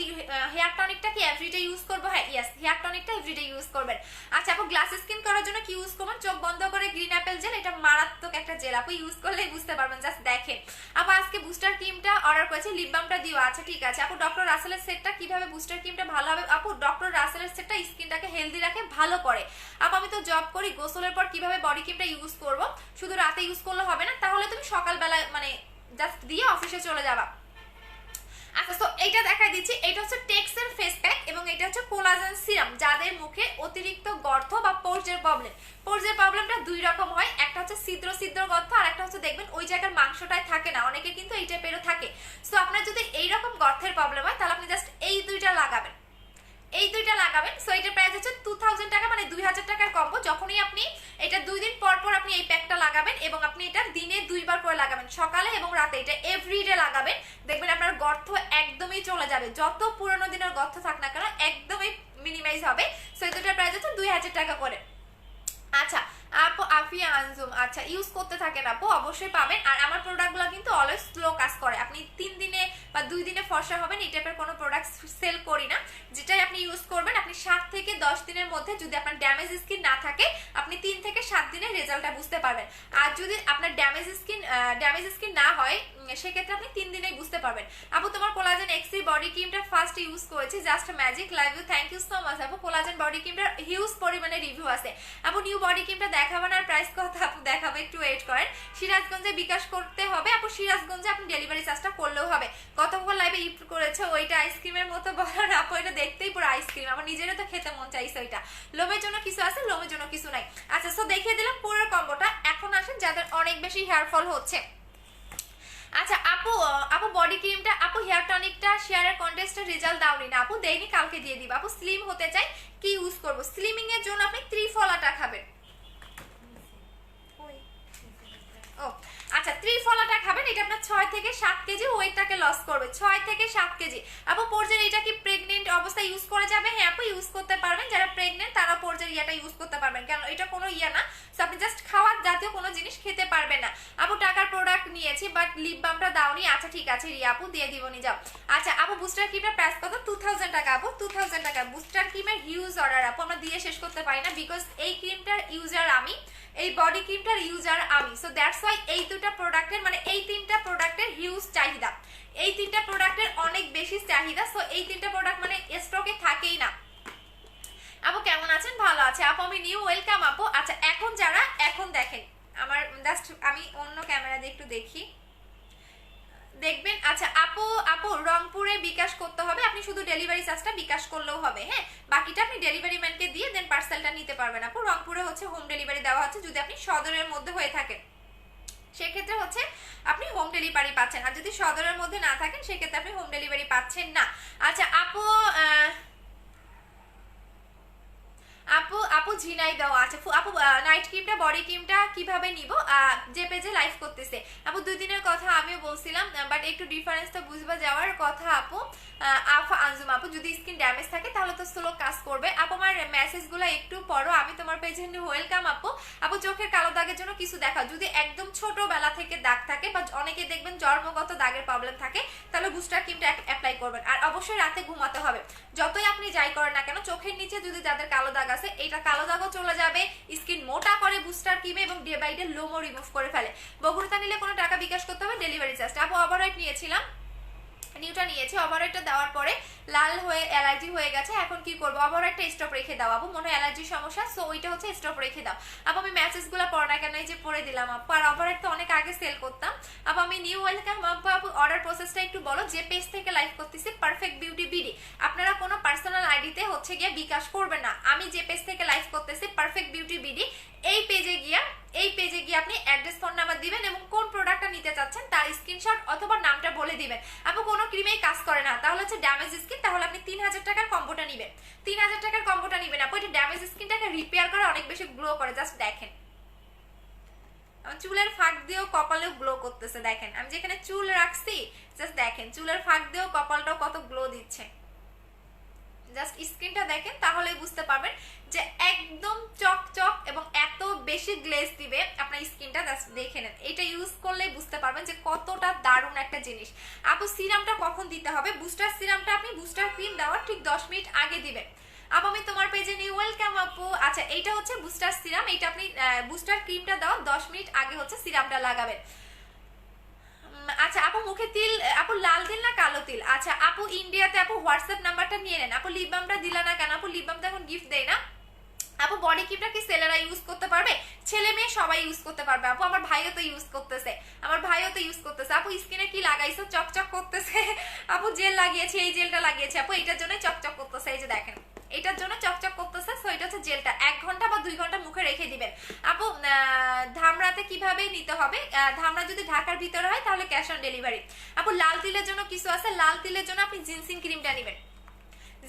হেয়ার টনিকটা কি এভরিডে ইউজ করবো? হ্যাঁ ইয়েস, হেয়ার টনিকটা এভরিডে ইউজ করবেন। আচ্ছা আপু গ্লাস স্কিন করার জন্য কি ইউজ করবেন? চোখ বন্ধ করে গ্রিন অ্যাপেল জেল, এটা মারাত্মক একটা জেল, আপু ইউজ করলেই বুঝতে পারবেন। জাস্ট দেখেন আপু আজকে বুস্টার ক্রিমটা অর্ডার করেছি, লিপ বামটা দিও। আচ্ছা ঠিক আছে আপু, ডক্টর রাসেলের সেটটা কিভাবে বুস্টার ক্রিমটা ভালো হবে? আপু ডক্টর রাসেলের সেটটা স্কিনটাকে হেলদি রাখে, ভালো করে। আপু আমি তো জব করি, গোসলের পর কিভাবে বডি ক্রিমটা ইউজ করবো? শুধু রাতে ইউজ করলে হবে না, তাহলে তুমি সকালবেলা মানে জাস্ট দিয়ে অফিসে চলে যাবা। আচ্ছা তো এইটা দেখাই দিচ্ছি, এটা হচ্ছে টেক্সের ফেস প্যাক এবং এটা হচ্ছে কোলাজেন সিরাম। যাদের মুখে অতিরিক্ত গর্ত বা পোর্জের প্রবলেম, পোর্জের প্রবলেমটা 2 রকম হয়, একটা হচ্ছে ছিদ্র ছিদ্র গর্ত, আর একটা হচ্ছে দেখবেন ওই জায়গার মাংসটাই থাকে না, অনেকে কিন্তু এই টাইপেরও থাকে। সো আপনার যদি এইরকম গর্তের প্রবলেম হয় তাহলে আপনি জাস্ট এই 2টা লাগাবেন, এই 2টা লাগাবেন। সো এটার প্রাইস হচ্ছে 2000 টাকা, মানে 2000 টাকার কম্বো। যখনই আপনি এটা 2 দিন পর পর আপনি এই প্যাকটা লাগাবেন এবং আপনি এটা দিনে 2 বার করে লাগাবেন, সকালে এবং রাতে, এটা এভরিডে লাগাবেন, দেখবেন আপনার গর্ত একদমই চলে যাবে, যত পুরনো দিনের গর্ত থাক না কেন একদমই মিনিমাইজ হবে। সো এই দুটোর প্রাইস হচ্ছে 2000 টাকা করে। আচ্ছা আপু আফিয়া আনজুম, আচ্ছা ইউজ করতে থাকেন আপু, অবশ্যই পাবেন। আর আমার প্রোডাক্টগুলো কিন্তু অলওয়েজ স্লো কাজ করে, আপনি 3 দিনে বা 2 দিনে ফর্সা হবেন এই টাইপের কোনো প্রোডাক্ট সেল করি না। যেটাই আপনি ইউজ করবেন আপনি 7 থেকে 10 দিনের মধ্যে, যদি আপনার ড্যামেজ স্কিন না থাকে আপনি 3 থেকে 7 দিনের রেজাল্টটা বুঝতে পারবেন। আর যদি আপনার ড্যামেজ স্কিন না হয় সেক্ষেত্রে আপনি 3 দিনেই বুঝতে পারবেন। আপু তোমার কোলাজেন এক্সি বডি ক্রিমটা ফার্স্ট ইউজ করেছি, just magic, love you, thank you so much আপু। কোলাজেন বডি ক্রিমটার হিউজ পরিমাণে রিভিউ আছে আপু। নিউ বডি ক্রিমটা দেখাবেন আর প্রাইস কত আপু? দেখাবো, একটু ওয়েট করেন। সিরাজগঞ্জে বিকাশ করতে হবে আপু, সিরাজগঞ্জে আপনি ডেলিভারি চার্জটা করলেও হবে। কতক্ষণ লাইভে ইট করেছে ওইটা আইসক্রিমের মতো বলার আপু, এটা দেখতেই পুরো আইসক্রিম, আমার নিজেরও তো খেতে মন চাইছে ওইটা। লোমের জন্য কিছু আছে, লোমের জন্য কিছু নাই। আচ্ছা সো দেখিয়ে দিলাম পুরো কম্বোটা। এখন আসেন যাদের অনেক বেশি হেয়ার ফল হচ্ছে। আচ্ছা আপু, আপু বডি ক্রিমটা, আপু হেয়ার টনিকটা শেয়ারের কন্টেস্টের রেজাল্ট দাওনি না আপু? দেইনি, কালকে দিয়ে দিব আপু। স্লিম হতে চাই, কি ইউজ করব? স্লিমিং এর জন্য আপনি ত্রিফলাটা খাবেন। ও আচ্ছা ত্রিফলাটা খাবেন, এটা আপনার 6 থেকে 7 কেজি ওয়েটটাকে লস করবে, 6 থেকে 7 কেজি। আপু পোর্জের এটা কি প্রেগনেন্ট অবস্থায় ইউজ করা যাবে? হ্যাঁ আপু ইউজ করতে পারবেন, যারা প্রেগনেন্ট তারা পোর্জের ইয়াটা ইউজ করতে পারবেন, কারণ এটা কোনো ইয়া না। সো আপনি জাস্ট খাওয়ার জাতীয় কোনো জিনিস খেতে পারবেন না। আপু টাকার প্রোডাক্ট নিয়েছি বাট লিপ বামটা দাওনি। আচ্ছা ঠিক আছে রিয়া আপু, দিয়ে দিব নি যাও। আচ্ছা আপু বুস্টার ক্রিমের প্রাইস কত? 2000 টাকা আপু, 2000 টাকা। বুস্টার ক্রিমের হিউজ অর্ডার আপু, আমরা দিয়ে শেষ করতে পারি না, বিকজ এই ক্রিমটার ইউজার আমি, এই বডি ক্রিমটার ইউজার আমি। সো দ্যাটস ওয়াই এই দুটো প্রোডাক্টের মানে এই 3টা প্রোডাক্টের হিউজ চাহিদা, এই 3টা প্রোডাক্টের অনেক বেশি চাহিদা। সো এই 3টা প্রোডাক্ট মানে স্টকে থাকেই না। আপু কেমন আছেন? ভালো আছে আপু, আমি নিউ, ওয়েলকাম আপু। আচ্ছা এখন যারা, এখন দেখেন আমার জাস্ট আমি অন্য ক্যামেরা দিয়ে একটু দেখি, দেখবেন। আচ্ছা আপু, আপু রংপুরে বিকাশ করতে হবে, আপনি শুধু ডেলিভারি চার্জটা বিকাশ করলেও হবে, হ্যাঁ বাকিটা আপনি ডেলিভারি ম্যানকে দিয়ে দেন পার্সেলটা নিতে পারবেন আপু। রংপুরে হচ্ছে হোম ডেলিভারি দেওয়া হচ্ছে যদি আপনি সদরের মধ্যে হয়ে থাকেন। সেক্ষেত্রে হচ্ছে আপনি হোম ডেলিভারি পাচ্ছেন। আর যদি সদরের মধ্যে না থাকেন সেক্ষেত্রে আপনি হোম ডেলিভারি পাচ্ছেন না। আচ্ছা আপু আপু আপু ঝিনাই দাও। আচ্ছা আপু নাইট ক্রিমটা বডি ক্রিমটা কিভাবে নিব, যে পেজে লাইভ করতেছে আপু 2 দিনের কথা আমিও বলছিলাম, বাট একটু ডিফারেন্সটা বুঝবা যাওয়ার কথা আপু। আফা আঞ্জুম আপু যদি স্কিন ড্যামেজ থাকে তাহলে তো স্লো কাজ করবে। আপু আমার মেসেজগুলো একটু পড়ো, আমি তোমার পেজে ওয়েলকাম আপু। আপু চোখের কালো দাগের জন্য কিছু দেখাও, যদি একদম ছোটবেলা থেকে দাগ থাকে বা অনেকে দেখবেন জন্মগত দাগের প্রবলেম থাকে তাহলে বুস্টার ক্রিমটা অ্যাপ্লাই করবেন। আর অবশ্যই রাতে ঘুমাতে হবে, যতই আপনি যাই করেন না কেন চোখের নিচে যদি যাদের কালো দাগ আছে এটা কালো দাগও চলে যাবে, স্কিন মোটা করে বুস্টার ক্রিমে এবং ডে বাই ডে লোমো রিমুভ করে ফেলে। বগুড়াতে নিলে কোনো টাকা বিকাশ করতে হবে, ডেলিভারি চার্জ। আপু ওভাররাইট নিয়েছিলাম, নিউটা নিয়েছি, ওভাররাইটটা দেওয়ার পরে লাল হয়ে অ্যালার্জি হয়ে গেছে, এখন কি করবো? ওভাররাইটটা স্টপ রেখে দাও আপু, মনে হয় অ্যালার্জির সমস্যা, সো ওইটা হচ্ছে স্টপ রেখে দাও আপু। আমি মেসেজগুলো পড়ো না কেন, এই যে পড়ে দিলাম আপু। আর ওভাররাইট তো অনেক আগে সেল করতাম আপু। আমি নিউ ওয়েলকাম আপু। আপু অর্ডার প্রসেসটা একটু বলো, যে পেজ থেকে লাইভ করতেছি পারফেক্ট বিউটি বিডি, আপনারা কোনো পার্সোনাল আইডিতে হচ্ছে গিয়ে বিকাশ করবেন না। আমি যে পেজ থেকে লাইভ করতেছি পারফেক্ট বিউটি বিডি, এই পেজে গিয়ে আপনি অ্যাড্রেস ফোন নাম্বার দিবেন এবং কোন প্রোডাক্টটা নিতে চাচ্ছেন তার স্ক্রিনশট অথবা নামটা বলে দিবেন। আপু কোনো ক্রিমেই কাজ করে না, তাহলে হচ্ছে ড্যামেজ স্কিন, তাহলে আপনি 3000 টাকার কম্বোটা নিবেন, 3000 টাকার কম্বোটা নিবেন আপু। এটা ড্যামেজ স্কিনটাকে রিপেয়ার করে, অনেক বেশি গ্লো করে। জাস্ট দেখেন চুলের ফাঁক দিয়েও কপালেও গ্লো করতেছে, দেখেন আমি যেখানে চুল রাখছি জাস্ট দেখেন চুলের ফাঁক দিয়েও কপালটাও কত গ্লো দিচ্ছে। জাস্ট স্ক্রিনটা দেখেন তাহলেই বুঝতে পারবেন যে একদম চকচক এবং এত বেশি গ্লেজ দিবে আপনার স্কিনটা। জাস্ট দেখে নেন, এটা ইউজ করলেই বুঝতে পারবেন যে কতটা দারুণ একটা জিনিস। আপু সিরামটা কখন দিতে হবে? বুস্টার সিরামটা আপনি বুস্টার ক্রিম দেওয়ার ঠিক 10 মিনিট আগে দিবেন আপু। আমি তোমার পেজে নিউ ওয়েলকাম আপু। আচ্ছা এইটা হচ্ছে বুস্টার সিরাম, এইটা আপনি বুস্টার ক্রিমটা দেওয়ার 10 মিনিট আগে হচ্ছে সিরামটা লাগাবেন। আচ্ছা আপু মুখে তিল, আপু লাল তিল না কালো তিল? আচ্ছা আপু ইন্ডিয়াতে আপু হোয়াটসঅ্যাপ নাম্বারটা নিয়ে নেন। আপু লিপ বামটা দিলা না কেন? আপু লিপ বাম তো এখন গিফট দেয় না আপু। বডি ক্রিমটা কি ছেলেরা ইউজ করতে পারবে? ছেলে মেয়ে সবাই ইউজ করতে পারবে আপু। আমার ভাইও তো ইউজ করতেছে, আপু স্কিনে কি লাগাইছো? চকচক করতেছে আপু। জেল লাগিয়েছি, এই জেলটা লাগিয়েছি আপু, এইটার জন্য চকচক করতেছে, এই যে দেখেন এটার জন্য চকচক করতেছে। সো এটা হচ্ছে জেলটা, 1 ঘন্টা বা 2 ঘন্টা মুখে রেখে দিবেন আপু। ধামরাতে কিভাবে নিতে হবে? ধামরা যদি ঢাকার ভিতরে হয় তাহলে ক্যাশ অন ডেলিভারি আপু। লাল তিলের জন্য কিছু আছে, লাল তিলের জন্য আপনি জিনসিং ক্রিমটা নেবেন,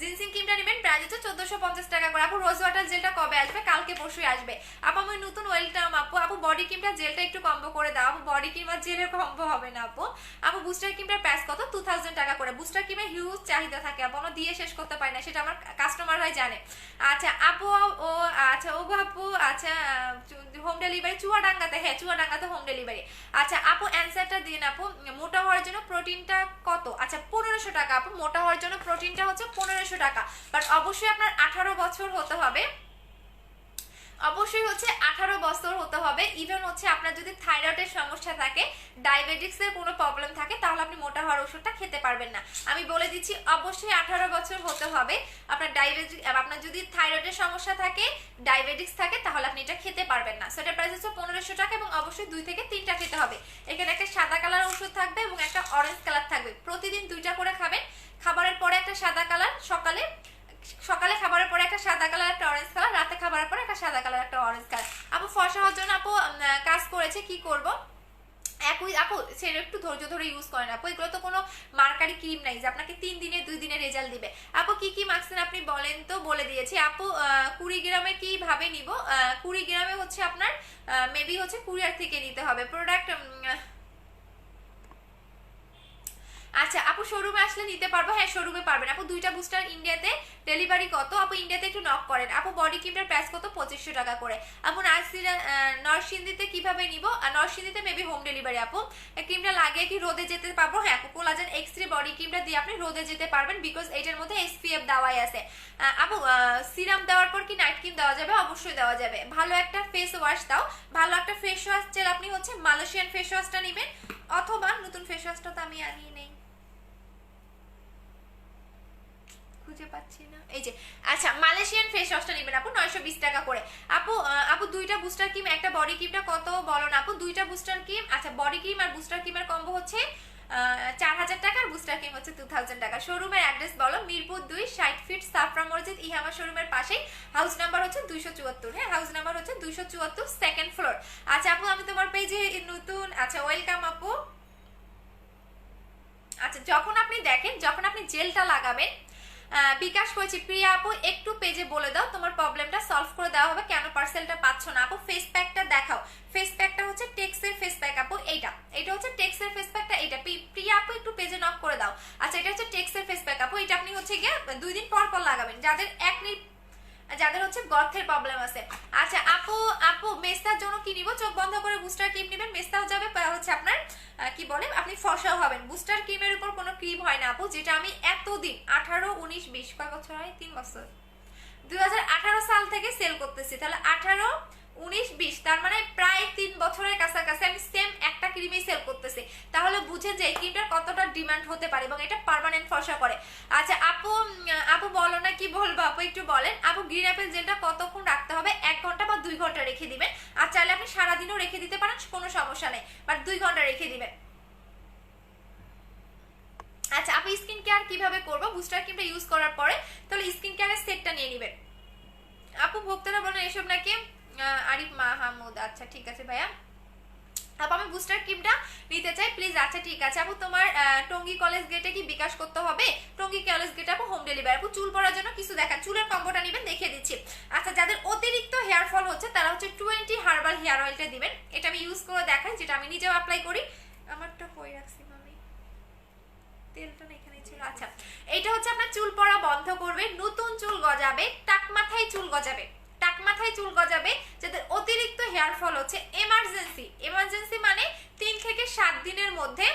জিনসিং ক্রিমটা নেবেন, প্রাইস হচ্ছে 1450 টাকা করে আপু। রোজ ওয়াটার জেলটা কবে আসবে? কালকে পরশুই আসবে আপু। আমি নতুন ওয়েলকাম আপু। আপু বডি ক্রিমটা জেলটা একটু কম্বো করে দাও আপু, বডি ক্রিম আর জেলের কম্বো হবে না আপু। আপু বুস্টার ক্রিমটার প্রাইস কত? 2000 টাকা করে। বুস্টার ক্রিমের হিউজ চাহিদা থাকে আপু, আমরা দিয়ে শেষ করতে পারি না, সেটা আমার কাস্টমাররাই জানে। আচ্ছা আপু ও আচ্ছা ওগো আপু, আচ্ছা হোম ডেলিভারি চুয়াডাঙ্গাতে? হ্যাঁ চুয়াডাঙ্গাতে হোম ডেলিভারি। আচ্ছা আপু অ্যান্সারটা দিন আপু। মোটা হওয়ার জন্য প্রোটিনটা কত? আচ্ছা 1500 টাকা আপু। মোটা হওয়ার জন্য প্রোটিনটা হচ্ছে 1500 টাকা, বাট অবশ্যই আপনার 18 বছর হতে হবে, অবশ্যই হচ্ছে 18 বছর হতে হবে। ইভেন হচ্ছে আপনার যদি থাইরয়েডের সমস্যা থাকে, ডায়াবেটিক্সের কোনো প্রবলেম থাকে, তাহলে আপনি মোটা হওয়ার ওষুধটা খেতে পারবেন না। আমি বলে দিচ্ছি অবশ্যই 18 বছর হতে হবে। আপনার যদি থাইরয়েডের সমস্যা থাকে, ডায়াবেটিক্স থাকে, তাহলে আপনি এটা খেতে পারবেন না। সেটার প্রাইস হচ্ছে 1500 টাকা এবং অবশ্যই 2 থেকে 3টা খেতে হবে। এখানে একটা সাদা কালার ওষুধ থাকবে এবং একটা অরেঞ্জ কালার থাকবে, প্রতিদিন 2টা করে খাবেন। খাবারের পরে একটা সাদা কালার, সকালে খাবারের পরে একটা সাদা কালার একটা অরেঞ্জ কালার, রাতে খাবারের পরে একটা সাদা কালার একটা অরেঞ্জ কালার আপু। ফর্সা হওয়ার জন্য আপু কাজ করেছে, কি করব? একই আপু সেটা একটু ধৈর্য ধরে ইউজ করেন আপু, এগুলো তো কোনো মার্কারি ক্রিম নাই যে আপনাকে 3 দিনে 2 দিনে রেজাল্ট দিবে আপু। কি কি মাখছেন আপনি বলেন তো? বলে দিয়েছি আপু। 20 গ্রামে কিভাবে নিব? 20 গ্রামে হচ্ছে আপনার মেবি হচ্ছে কুরিয়ার থেকে নিতে হবে প্রোডাক্ট। আচ্ছা আপু শোরুমে আসলে নিতে পারবো? হ্যাঁ শোরুমে পারবেন আপু। 2টা বুস্টার ইন্ডিয়াতে ডেলিভারি কত আপু? ইন্ডিয়াতে একটু নক করেন আপু। বডি ক্রিমটার প্রাইস কত? 2500 টাকা করে আপু। নরসিংদীতে কিভাবে নিব? নরসিংদীতে মেবি হোম ডেলিভারি আপু। ক্রিমটা লাগিয়ে কি রোদে যেতে পারবো? হ্যাঁ আপু কোলাজেন এক্স3 বডি ক্রিমটা দিয়ে আপনি রোদে যেতে পারবেন, বিকজ এটার মধ্যে SPF দেওয়াই আছে আপু। সিরাম দেওয়ার পর কি নাইট ক্রিম দেওয়া যাবে? অবশ্যই দেওয়া যাবে। ভালো একটা ফেস ওয়াশ দাও, ভালো একটা ফেস ওয়াশ চাইলে আপনি হচ্ছে মালয়েশিয়ান ফেস ওয়াশটা নেবেন, অথবা নতুন ফেস ওয়াশটা তো আমি আনিয়ে নেই, খুঁজে পাচ্ছি না, এই যে। আচ্ছা মালয়েশিয়ান ফেস ওয়াশটা নেবেন আপু, 920 টাকা করে আপু। আপু 2টা বুস্টার ক্রিম একটা বডি ক্রিমটা কত বলো না আপু? 2টা বুস্টার ক্রিম, আচ্ছা বডি ক্রিম আর বুস্টার ক্রিমের কম্বো হচ্ছে 4000 টাকা, আর বুস্টার ক্রিম হচ্ছে 2000 টাকা। শোরুমের অ্যাড্রেস বলো? মিরপুর 2 60 ফিট সাফরা মসজিদ ইহামা শোরুমের পাশেই, হাউস নাম্বার হচ্ছে 274। হ্যাঁ, হাউস নাম্বার হচ্ছে 274, সেকেন্ড ফ্লোর। আচ্ছা আপু আমি তোমার পেজে নতুন। আচ্ছা ওয়েলকাম আপু। আচ্ছা যখন আপনি দেখেন, যখন আপনি জেলটা লাগাবেন, বিকাশ করেছি প্রিয়া আপু একটু পেজে বলে দাও, তোমার প্রবলেমটা সলভ করে দেওয়া হবে, কেন পার্সেলটা পাচ্ছ না। আপু ফেস প্যাকটা দেখাও, ফেস প্যাকটা হচ্ছে টেক্সের ফেস প্যাক আপু, এটা হচ্ছে টেক্সের ফেস প্যাকটা, এটা প্রিয়া আপু একটু পেজে নক করে দাও। আচ্ছা এটা হচ্ছে টেক্সের ফেস প্যাক আপু, এটা আপনি হচ্ছে গিয়ে 2 দিন পর পর লাগাবেন, যাদের হচ্ছে গর্তের প্রবলেম আছে। আচ্ছা আপু মেস্তার জন্য কি নিব? চোখ বন্ধ করে বুস্টার ক্রিম নেবেন, মেস্তাও যাবে, হচ্ছে আপনার কি বলে আপনি ফর্সাও হবেন। বুস্টার ক্রিমের উপর কোনো ক্রিম হয় না আপু, যেটা আমি এতদিন 18, 19, 20 কয় বছর হয়, 3 বছর, 2018 সাল থেকে সেল করতেছি, তাহলে 18, 19, 20 তার মানে প্রায় 3 বছরের কাছাকাছি আমি সেম একটা ক্রিমই সেল করতেছি। তাহলে বুঝেন যে এই ক্রিমটার কতটা ডিমান্ড হতে পারে এবং এটা পার্মানেন্ট ফর্সা করে। আচ্ছা আপু বলো না, কি বলবো আপু একটু বলেন। আপু গ্রিন অ্যাপেল জেলটা কতক্ষণ রাখতে হবে? 1 ঘন্টা বা 2 ঘন্টা রেখে দিবেন, আর চাইলে আপনি সারাদিনও রেখে দিতে পারেন, কোনো সমস্যা নেই, বাট 2 ঘন্টা রেখে দিবেন। আচ্ছা আপু স্কিন কেয়ার কিভাবে করবো? বুস্টার ক্রিমটা ইউজ করার পরে তাহলে স্কিন কেয়ারের সেটটা নিয়ে নেবেন। আপু ভক্তরা বলেন এসব নাকি? আরিফ মাহমুদ, আচ্ছা ঠিক আছে ভাইয়া। আপু আমি বুস্টার ক্রিমটা নিতে চাই প্লিজ। আচ্ছা ঠিক আছে আপু, তোমার টঙ্গী কলেজ গেটে কি বিকাশ করতে হবে? টঙ্গী কলেজ গেটে আপু হোম ডেলিভারি। আপু চুল পড়ার জন্য কিছু দেখান, চুলের কম্বোটা নেবেন, দেখিয়ে দিচ্ছি। আচ্ছা যাদের অতিরিক্ত হেয়ার ফল হচ্ছে তারা হচ্ছে 20 হার্বাল হেয়ার অয়েলটা দিবেন, এটা আমি ইউজ করে দেখাই, যেটা আমি নিজেও অ্যাপ্লাই করি। আমারটা কই রাখছি মামি, তেলটা না এখানে ছিল। আচ্ছা এটা হচ্ছে আপনার চুল পড়া বন্ধ করবে, নতুন চুল গজাবে, টাক মাথায় চুল গজাবে, টাক মাথায় চুল গজাবে। যাদের অতিরিক্ত হেয়ার ফল হচ্ছে, এমার্জেন্সি মানে 3 থেকে 7 দিনের মধ্যে,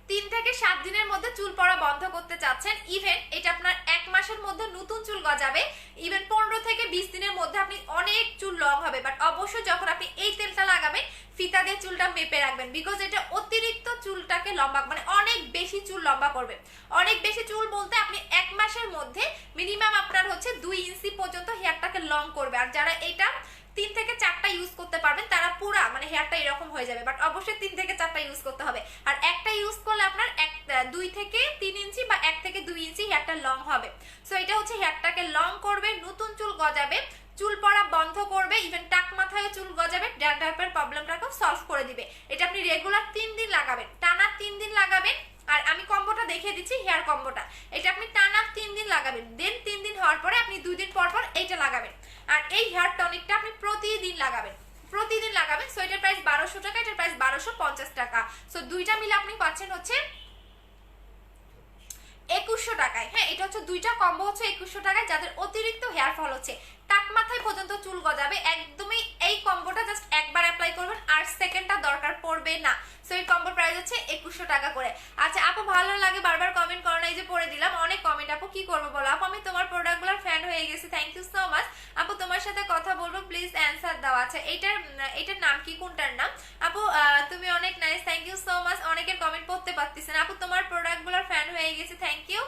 3 থেকে 7 দিনের মধ্যে চুল পড়া বন্ধ করতে চাচ্ছেন, ইভেন এটা আপনার 1 মাসের মধ্যে নতুন চুল গজাবে, ইভেন 15 থেকে 20 দিনের মধ্যে আপনি অনেক চুল লং হবে। বাট অবশ্যই যখন আপনি এই তেলটা লাগাবেন ফিতা দিয়ে চুলটা মেপে রাখবেন, বিকজ এটা অতিরিক্ত চুলটাকে লম্বা, মানে অনেক বেশি চুল লম্বা করবে। অনেক বেশি চুল বলতে আপনি 1 মাসের মধ্যে মিনিমাম আপনার হচ্ছে 2 ইঞ্চি পর্যন্ত হেয়ারটাকে লং করবে। আর যারা এটা 3 থেকে 4টা ইউজ করতে পারবেন তারা পুরা মানে হেয়ারটা এরকম হয়ে যাবে, বাট অবশ্যই 3 থেকে 4টা ইউজ করতে হবে। আর একটা ইউজ করলে আপনার 2 থেকে 3 ইঞ্চি বা 1 থেকে 2 ইঞ্চি হেয়ারটা লং হবে। সো এটা হচ্ছে হেয়ারটাকে লং করবে, নতুন চুল গজাবে, চুল পড়া বন্ধ করবে, ইভেন টাক মাথায় চুল গজাবে, ড্যান্ড্রাফের প্রবলেমটাকেও সলভ করে দিবে। এটা আপনি রেগুলার 3 দিন লাগাবেন, টানা 3 দিন লাগাবেন। আর আমি কম্বোটা দেখিয়ে দিচ্ছি, হেয়ার কম্বোটা, এটা আপনি টানা 3 দিন লাগাবেন, দেন 3 দিন হওয়ার পরে আপনি 2 দিন পর পর এইটা লাগাবেন। আর এই হেয়ার টনিকটা আপনি প্রতিদিন লাগাবেন। সো এটার প্রাইস 1200 টাকা, এটার প্রাইস 1250 টাকা। সো দুইটা মিলে আপনি পাচ্ছেন হচ্ছে 2100 টাকায়। হ্যাঁ এটা হচ্ছে দুইটা কম্বো হচ্ছে 2100 টাকায়। যাদের অতিরিক্ত হেয়ার ফল হচ্ছে, টাক মাথায় পর্যন্ত চুল গজাবে, একদমই এই কম্বোটা জাস্ট একবার অ্যাপ্লাই করবেন, আর সেকেন্ডটা দরকার পড়বে না। সো এই কম্বোর প্রাইস হচ্ছে 2100 টাকা করে। আচ্ছা আপু ভালো লাগে বারবার কমেন্ট করো না, এই যে পড়ে দিলাম অনেক কমেন্ট। আপু কি করবো বলো? আপু আমি তোমার প্রোডাক্টগুলোর ফ্যান হয়ে গেছি, থ্যাংক ইউ সো মাচ। আপু তোমার সাথে কথা বলবো, প্লিজ অ্যান্সার দাও। আচ্ছা এটার নাম কি, কোনটার নাম? আপু তুমি অনেক nice, thank you so much. অনেকের কমেন্ট পড়তে পারতেছেন। আপু তোমার প্রোডাক্টগুলোর ফ্যান হয়ে গেছি, থ্যাংক ইউ।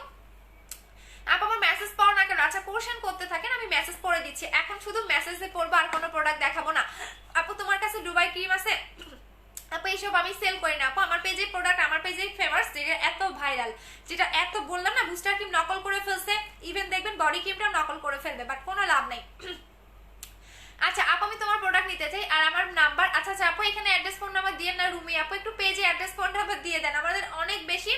আপু আমার মেসেজ পড়ো না কেন? আচ্ছা কোশ্চেন করতে থাকেন, আমি মেসেজ পড়ে দিচ্ছি। এখন শুধু মেসেজে পড়বো, আর কোনো প্রোডাক্ট দেখাবো না। আপু তোমার কাছে দুবাই ক্রিম আছে? আপু এইসব আমি সেল করি না আপু, আমার পেজে প্রোডাক্ট, আমার পেজে ফেমাস, যেটা এত ভাইরাল, যেটা এত বললাম না, বুস্টার ক্রিম নকল করে ফেলছে, ইভেন দেখবেন বডি ক্রিমটাও নকল করে ফেলবে, বাট কোনো লাভ নেই। আচ্ছা আপু আমি তোমার প্রোডাক্ট নিতে চাই, আর আমার নাম্বার, আচ্ছা আপু এখানে অ্যাড্রেস ফোন নাম্বার দিয়ে না রুমি আপু, একটু পেজে অ্যাড্রেস ফোন নাম্বার দিয়ে দেন, আমাদের অনেক বেশি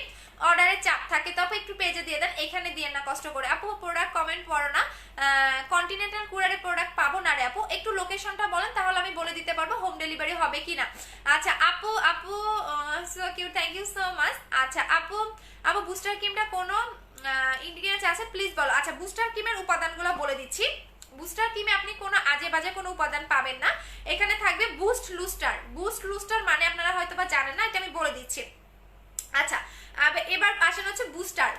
অর্ডারের চাপ থাকে, তো আপু একটু পেজে দিয়ে দেন, এখানে দিয়ে না কষ্ট করে। আপু প্রোডাক্ট কমেন্ট পড়ো না, কন্টিনেন্টাল কুরিয়ারে প্রোডাক্ট পাবো না রে আপু, একটু লোকেশনটা বলেন তাহলে আমি বলে দিতে পারবো হোম ডেলিভারি হবে কিনা। আচ্ছা আপু so cute, thank you so much. আচ্ছা আপু বুস্টার ক্রিমটা কোনো ইনগ্রেডিয়েন্টস আছে প্লিজ বলো। আচ্ছা বুস্টার ক্রিমের উপাদানগুলো বলে দিচ্ছি। বুস্টার ক্রিমে আপনি কোনো আজে বাজে কোনো উপাদান পাবেন না, এখানে থাকবে বুস্ট লুস্টার মানে আপনারা হয়তো বা জানেন না, এটা আমি বলে দিচ্ছি। আচ্ছা এবার আসেন হচ্ছে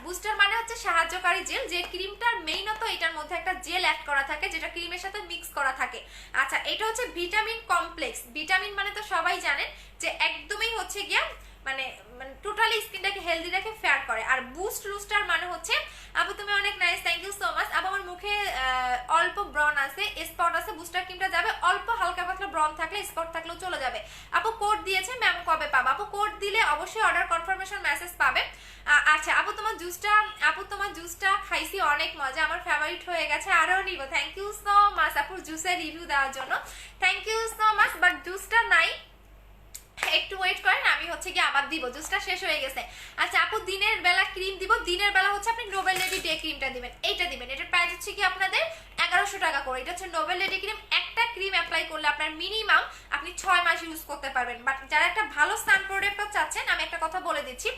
বুস্টার মানে হচ্ছে সাহায্যকারী জেল, যে ক্রিমটার মেইনত এটার মধ্যে একটা জেল অ্যাড করা থাকে, যেটা ক্রিমের সাথে মিক্স করা থাকে। আচ্ছা এটা হচ্ছে ভিটামিন কমপ্লেক্স, ভিটামিন মানে তো সবাই জানেন যে একদমই হচ্ছে গিয়া মানে টোটালি স্কিনটাকে হেলদি রেখে ফেয়ার করে। আর বুস্ট লুস্টার মানে হচ্ছে, আপু তুমি অনেক nice, thank you so much. আপু আমার মুখে অল্প ব্রন আছে, স্পট আছে, বুস্টার ক্রিমটা যাবে। অল্প হালকা পাতলা ব্রন থাকলে, স্পট থাকলেও চলে যাবে। আপু কোড দিয়েছে, ম্যাম কবে পাবো? আপু কোড দিলে অবশ্যই অর্ডার কনফার্মেশন মেসেজ পাবে। আচ্ছা আপু তোমার জুসটা খাইছি, অনেক মজা, আমার ফেভারিট হয়ে গেছে, আরো নিব। থ্যাংক ইউ সো মাচ আপুর জুসের রিভিউ দেওয়ার জন্য, thank you so much. But জুসটা নাই, একটু ওয়েট করেন, আমি হচ্ছে কি আবার দিব, জুসটা শেষ হয়ে গেছে। আচ্ছা আপু দিনের বেলা ক্রিম দিব, দিনের বেলা হচ্ছে আপনি নোবেল লেডি ডে ক্রিমটা দিবেন, এইটা দিবেন। এটার প্রাইস হচ্ছে কি আপনাদের 1100 টাকা করে। এটা হচ্ছে নোবেল লেডি ক্রিম, একটা ক্রিম অ্যাপ্লাই করলে আপনার মিনিমাম আপনি 6 মাস ইউজ করতে পারবেন। বাট যারা একটা ভালো সান প্রোডাক্টও চাচ্ছেন, আমি একটা কথা বলে দিচ্ছি,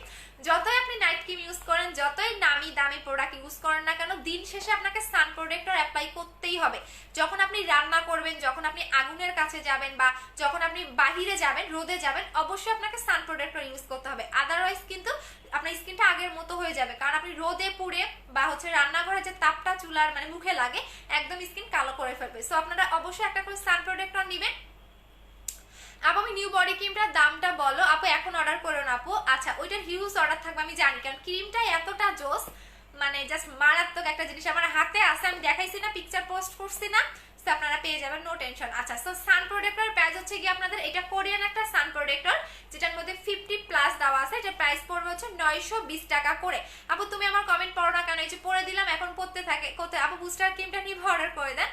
যতই আপনি নাইট ক্রিম ইউজ করেন, যতই নামি দামি প্রোডাক্ট ইউজ করেন না কেন, দিন শেষে আপনাকে সান প্রোটেক্টর অ্যাপ্লাই করতেই হবে। যখন আপনি রান্না করবেন, যখন আপনি আগুনের কাছে যাবেন, বা যখন আপনি বাহিরে যাবেন, রোদে যাবেন, অবশ্যই আপনাকে সান প্রোটেক্টর ইউজ করতে হবে। আদারওয়াইজ কিন্তু আপনার স্কিনটা আগের মতো হয়ে যাবে, কারণ আপনি রোদে পুড়ে বা হচ্ছে রান্নাঘরে যে তাপটা চুলার মানে মুখে লাগে, একদম স্কিন কালো করে ফেলবে। সো আপনারা অবশ্যই একটা করে সান প্রোটেক্টর নেবেন। আপু আমি নিউ বডি ক্রিমটার দামটা বলো। আপু এখন অর্ডার করো না আপু। আচ্ছা ওইটার হিউজ অর্ডার থাকবে আমি জানি, কারণ ক্রিমটা এতটা জোস, মানে জাস্ট মারাত্মক একটা জিনিস। আমার হাতে আছে, আমি দেখাইছি না, পিকচার পোস্ট করছি না, সো আপনারা পেয়ে যাবেন, নো টেনশন। আচ্ছা সো সান প্রোটেক্টর প্রাইস হচ্ছে কি আপনাদের, এটা কোরিয়ান একটা সান প্রোটেক্টর, যেটার মধ্যে 50 প্লাস দেওয়া আছে, এটা প্রাইস পড়বে হচ্ছে 920 টাকা করে। আপু তুমি আমার কমেন্ট পড়ো না কেন? এই যে পড়ে দিলাম, এখন পড়তে থাকে কোথায়? আপু বুস্টার ক্রিমটা নিয়ে অর্ডার করে দেন।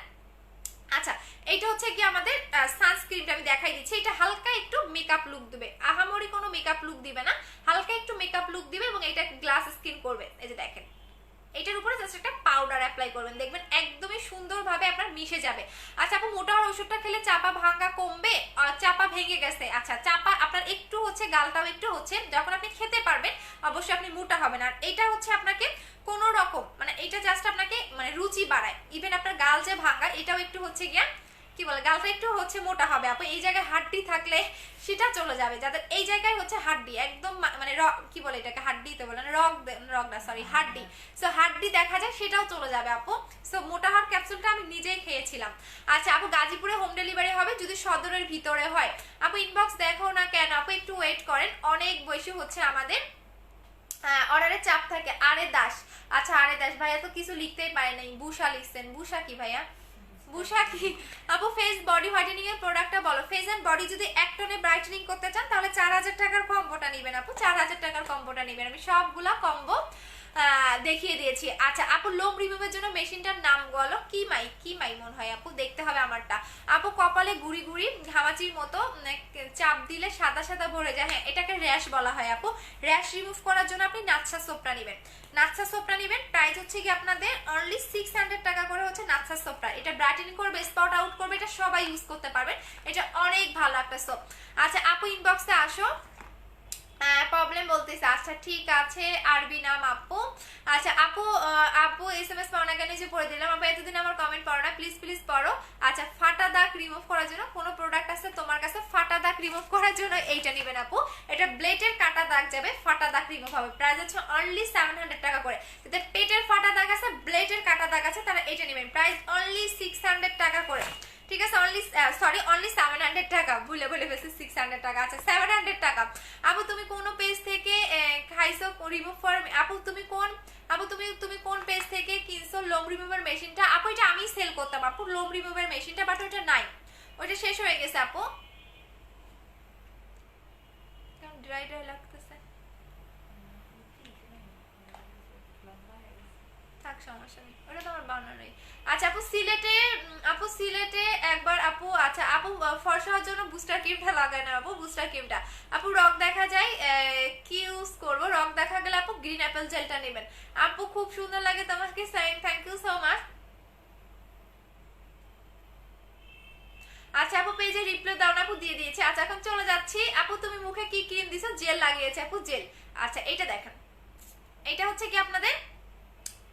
আচ্ছা এইটা হচ্ছে কি আমাদের সানস্ক্রিনটা আমি দেখাই দিচ্ছি। এটা হালকা একটু মেকআপ লুক দিবে, আহামরি কোনো মেকআপ লুক দিবে না, হালকা একটু মেকআপ লুক দিবে, এবং এটা গ্লাস স্কিন করবে। এই যে দেখেন, এটার উপরে জাস্ট একটা পাউডার অ্যাপ্লাই করবেন, দেখবেন একদমই সুন্দরভাবে আপনার মিশে যাবে। আচ্ছা আপু মোটা হওয়ার ওষুধটা খেলে চাপা ভাঙা কমবে? চাপা ভেঙে গেছে, আচ্ছা চাপা আপনার একটু হচ্ছে, গালটাও একটু হচ্ছে, যখন আপনি খেতে পারবেন অবশ্যই আপনি মোটা হবেন। আর এটা হচ্ছে আপনাকে কোনো রকম মানে এটা জাস্ট আপনাকে মানে রুচি বাড়ায়। ইভেন আপনার গাল যে ভাঙা, এটাও একটু হচ্ছে গিয়া কি বলে, গালটা একটু হচ্ছে মোটা হবে। আপু এই জায়গায় হাড্ডি থাকলে সেটা চলে যাবে, যাদের এই জায়গায় হচ্ছে হাড্ডি একদম মানে কি বলে এটাকে, হাড্ডি তো বলে না, রগ না সরি হাড্ডি, সো হাড্ডি দেখা যায় সেটাও চলে যাবে আপু। সো মোটা হওয়ার ক্যাপসুলটা আমি নিজেই খেয়েছিলাম। আচ্ছা আপু গাজীপুরে হোম ডেলিভারি হবে যদি সদরের ভিতরে হয়? আপু ইনবক্স দেখো না কেন? আপু একটু ওয়েট করেন, অনেক বেশি হচ্ছে আমাদের অর্ডারের চাপ থাকে। আরে দাস, আচ্ছা আরে দাস ভাইয়া তো কিছু লিখতেই পারে নাই, বুশা লিখছেন। বুশা কি ভাইয়া? বুশা কি? আপু ফেস বডি হোয়াইটেনিং এর প্রোডাক্টটা বলো। ফেস এন্ড বডি যদি এক টোনে ব্রাইটেনিং করতে চান তাহলে 4000 টাকার কম্বোটা নেবেন আপু, 4000 টাকার কম্বোটা নেবেন। আমি সবগুলা কম্বো দেখিয়ে দিয়েছি। আচ্ছা আপু লোম রিমুভের জন্য মেশিনটার নাম বলো। কি মাই মনে হয় আপু, দেখতে হবে আমারটা। আপু কপালে গুড়ি গুড়ি ঘামাচির মতো চাপ দিলে সাদা সাদা ভরে যায়, হ্যাঁ এটাকে র্যাশ বলা হয় আপু। র্যাশ রিমুভ করার জন্য আপনি নাচ্ছা সোপটা নেবেন, নাচ্ছা সোপটা নেবেন। প্রাইস হচ্ছে কি আপনাদের অনলি 600 টাকা করে হচ্ছে নাচ্ছা সোপটা। এটা ব্রাইটেনিং করবে, স্পট আউট করবে, এটা সবাই ইউজ করতে পারবেন, এটা অনেক ভালো একটা সোপ। আচ্ছা আপু ইনবক্সে আসো, প্রবলেম বলতেছে। আচ্ছা ঠিক আছে, আরবি নাম আপু। আচ্ছা আপু আপু এসএমএস পাও না কেন? যে পড়ে দিলাম আপু, এতদিন আমার কমেন্ট পড়ো না, প্লিজ প্লিজ পড়ো। আচ্ছা ফাটা দাগ রিমুভ করার জন্য কোন প্রোডাক্ট আছে তোমার কাছে ফাটা দাগ রিমুভ করার জন্য? এইটা নেবেন আপু, এটা ব্লেডের কাটা দাগ যাবে, ফাটা দাগ রিমুভ হবে। প্রাইস হচ্ছে অনলি 700 টাকা করে। যাদের পেটের ফাটা দাগ আছে, ব্লেডের কাটা দাগ আছে, তারা এইটা নেবেন, প্রাইস অনলি 600 টাকা করে। ঠিক আছে অনলি 700 টাকা, ভুলে ভুলে ফেলছি 600 টাকা। আচ্ছা 700 টাকা। আপু তুমি কোন পেজ থেকে খাইছো রিমুভ ফর? আপু তুমি কোন পেজ থেকে কিনছো লোম রিমুভার মেশিনটা? আপু এটা আমি সেল করতাম আপু লোম রিমুভার মেশিনটা, বাট ওটা নাই, ওটা শেষ হয়ে গেছে আপু। কেমন ড্রাই ড্রাই লাগতেছে, থাক সমস্যা নেই, ওটা তো আমার বানানো নেই। আচ্ছা আপু সিলেটে একবার আপু, আচ্ছা আপু ফর্সা হওয়ার জন্য বুস্টার ক্রিমটা লাগায় না আপু, বুস্টার ক্রিমটা। আপু রক দেখা যায়, কি ইউজ করবো? রক দেখা গেলে আপু গ্রিন অ্যাপেল জেলটা নেবেন আপু, খুব সুন্দর লাগে তোমাকে, থ্যাংক ইউ সো মাচ। আচ্ছা আপু পেজে রিপ্লাই দাও না আপু, দিয়ে দিয়েছে। আচ্ছা এখন চলে যাচ্ছি। আপু তুমি মুখে কি ক্রিম দিছো? জেল লাগিয়েছে আপু, জেল। আচ্ছা এটা দেখেন, এটা হচ্ছে কি আপনাদের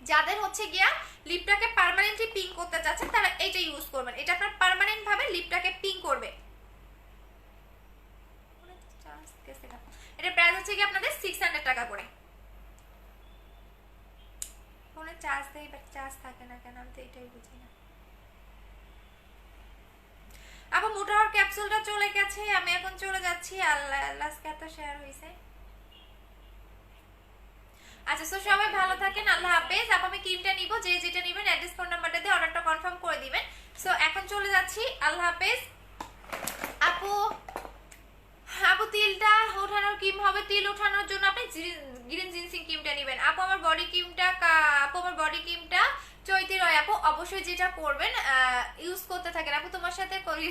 যাদের হচ্ছে গিয়া লিপটাকে পার্মানেন্টলি পিঙ্ক করতে চাচ্ছেন তারা এটা ইউজ করবেন, এটা আপনার পার্মানেন্ট ভাবে লিপটাকে পিঙ্ক করবে। এটা প্রাইস হচ্ছে কি আপনাদের 600 টাকা করে। ফোনে চার্জ দেই বাট চার্জ থাকে না কেন, আমি তো এটাই বুঝি না। আপু মোটা হওয়ার ক্যাপসুলটা চলে গেছে, আমি এখন চলে যাচ্ছি। আল্লাহ আজকে এত শেয়ার হয়েছে। আচ্ছা সো সবাই ভালো থাকেন, আল্লাহ হাফেজ। আপু আমি ক্রিমটা নিব, যে যেটা নেবেন অ্যাড্রেস ফোন নাম্বারটা দিয়ে অর্ডারটা কনফার্ম করে অবশ্যই যেটা করবেন ইউজ করতে থাকেন। আপু তোমার সাথে করি।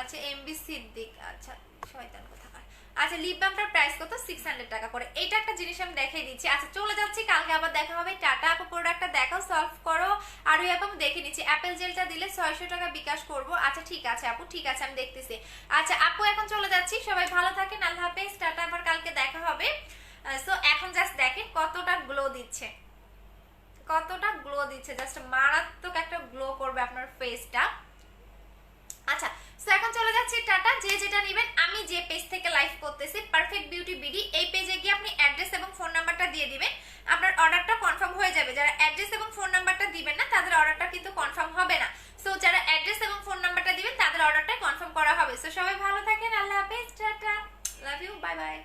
আচ্ছা এমবি সিদ্দিক, আচ্ছা শয়তান কোথাকার। আচ্ছা লিপ বামটার প্রাইস কত? 600 টাকা করে। এইটা একটা জিনিস আমি দেখিয়ে দিচ্ছি। আচ্ছা চলে যাচ্ছি, কালকে আবার দেখা হবে। টাটা আপু প্রোডাক্টটা দেখাও, সলভ করো। আর ওই আপু আমি দেখে নিচ্ছি, অ্যাপেল জেলটা দিলে 600 টাকা বিকাশ করব। আচ্ছা ঠিক আছে আপু, ঠিক আছে আমি দেখতেছি। আচ্ছা আপু এখন চলে যাচ্ছি, সবাই ভালো থাকেন, আল্লাহ হাফেজ, টাটা, আবার কালকে দেখা হবে। সো এখন জাস্ট দেখেন কতটা গ্লো দিচ্ছে, কতটা গ্লো দিচ্ছে, জাস্ট মারাত্মক একটা গ্লো করবে আপনার ফেসটা। আচ্ছা সো এখন চলে যাচ্ছি, টাটা। যে যেটা নেবেন, আমি যে পেজ থেকে লাইভ করতেছি পারফেক্ট বিউটি বিডি, এই পেজে গিয়ে আপনি অ্যাড্রেস এবং ফোন নাম্বারটা দিয়ে দিবেন, আপনার অর্ডারটা কনফার্ম হয়ে যাবে। যারা অ্যাড্রেস এবং ফোন নাম্বারটা দিবেন না তাদের অর্ডারটা কিন্তু কনফার্ম হবে না। সো যারা অ্যাড্রেস এবং ফোন নাম্বারটা দিবেন তাদের অর্ডারটা কনফার্ম করা হবে। সো সবাই ভালো থাকেন, আল্লাহ হাফেজ, tata, love you, bye by.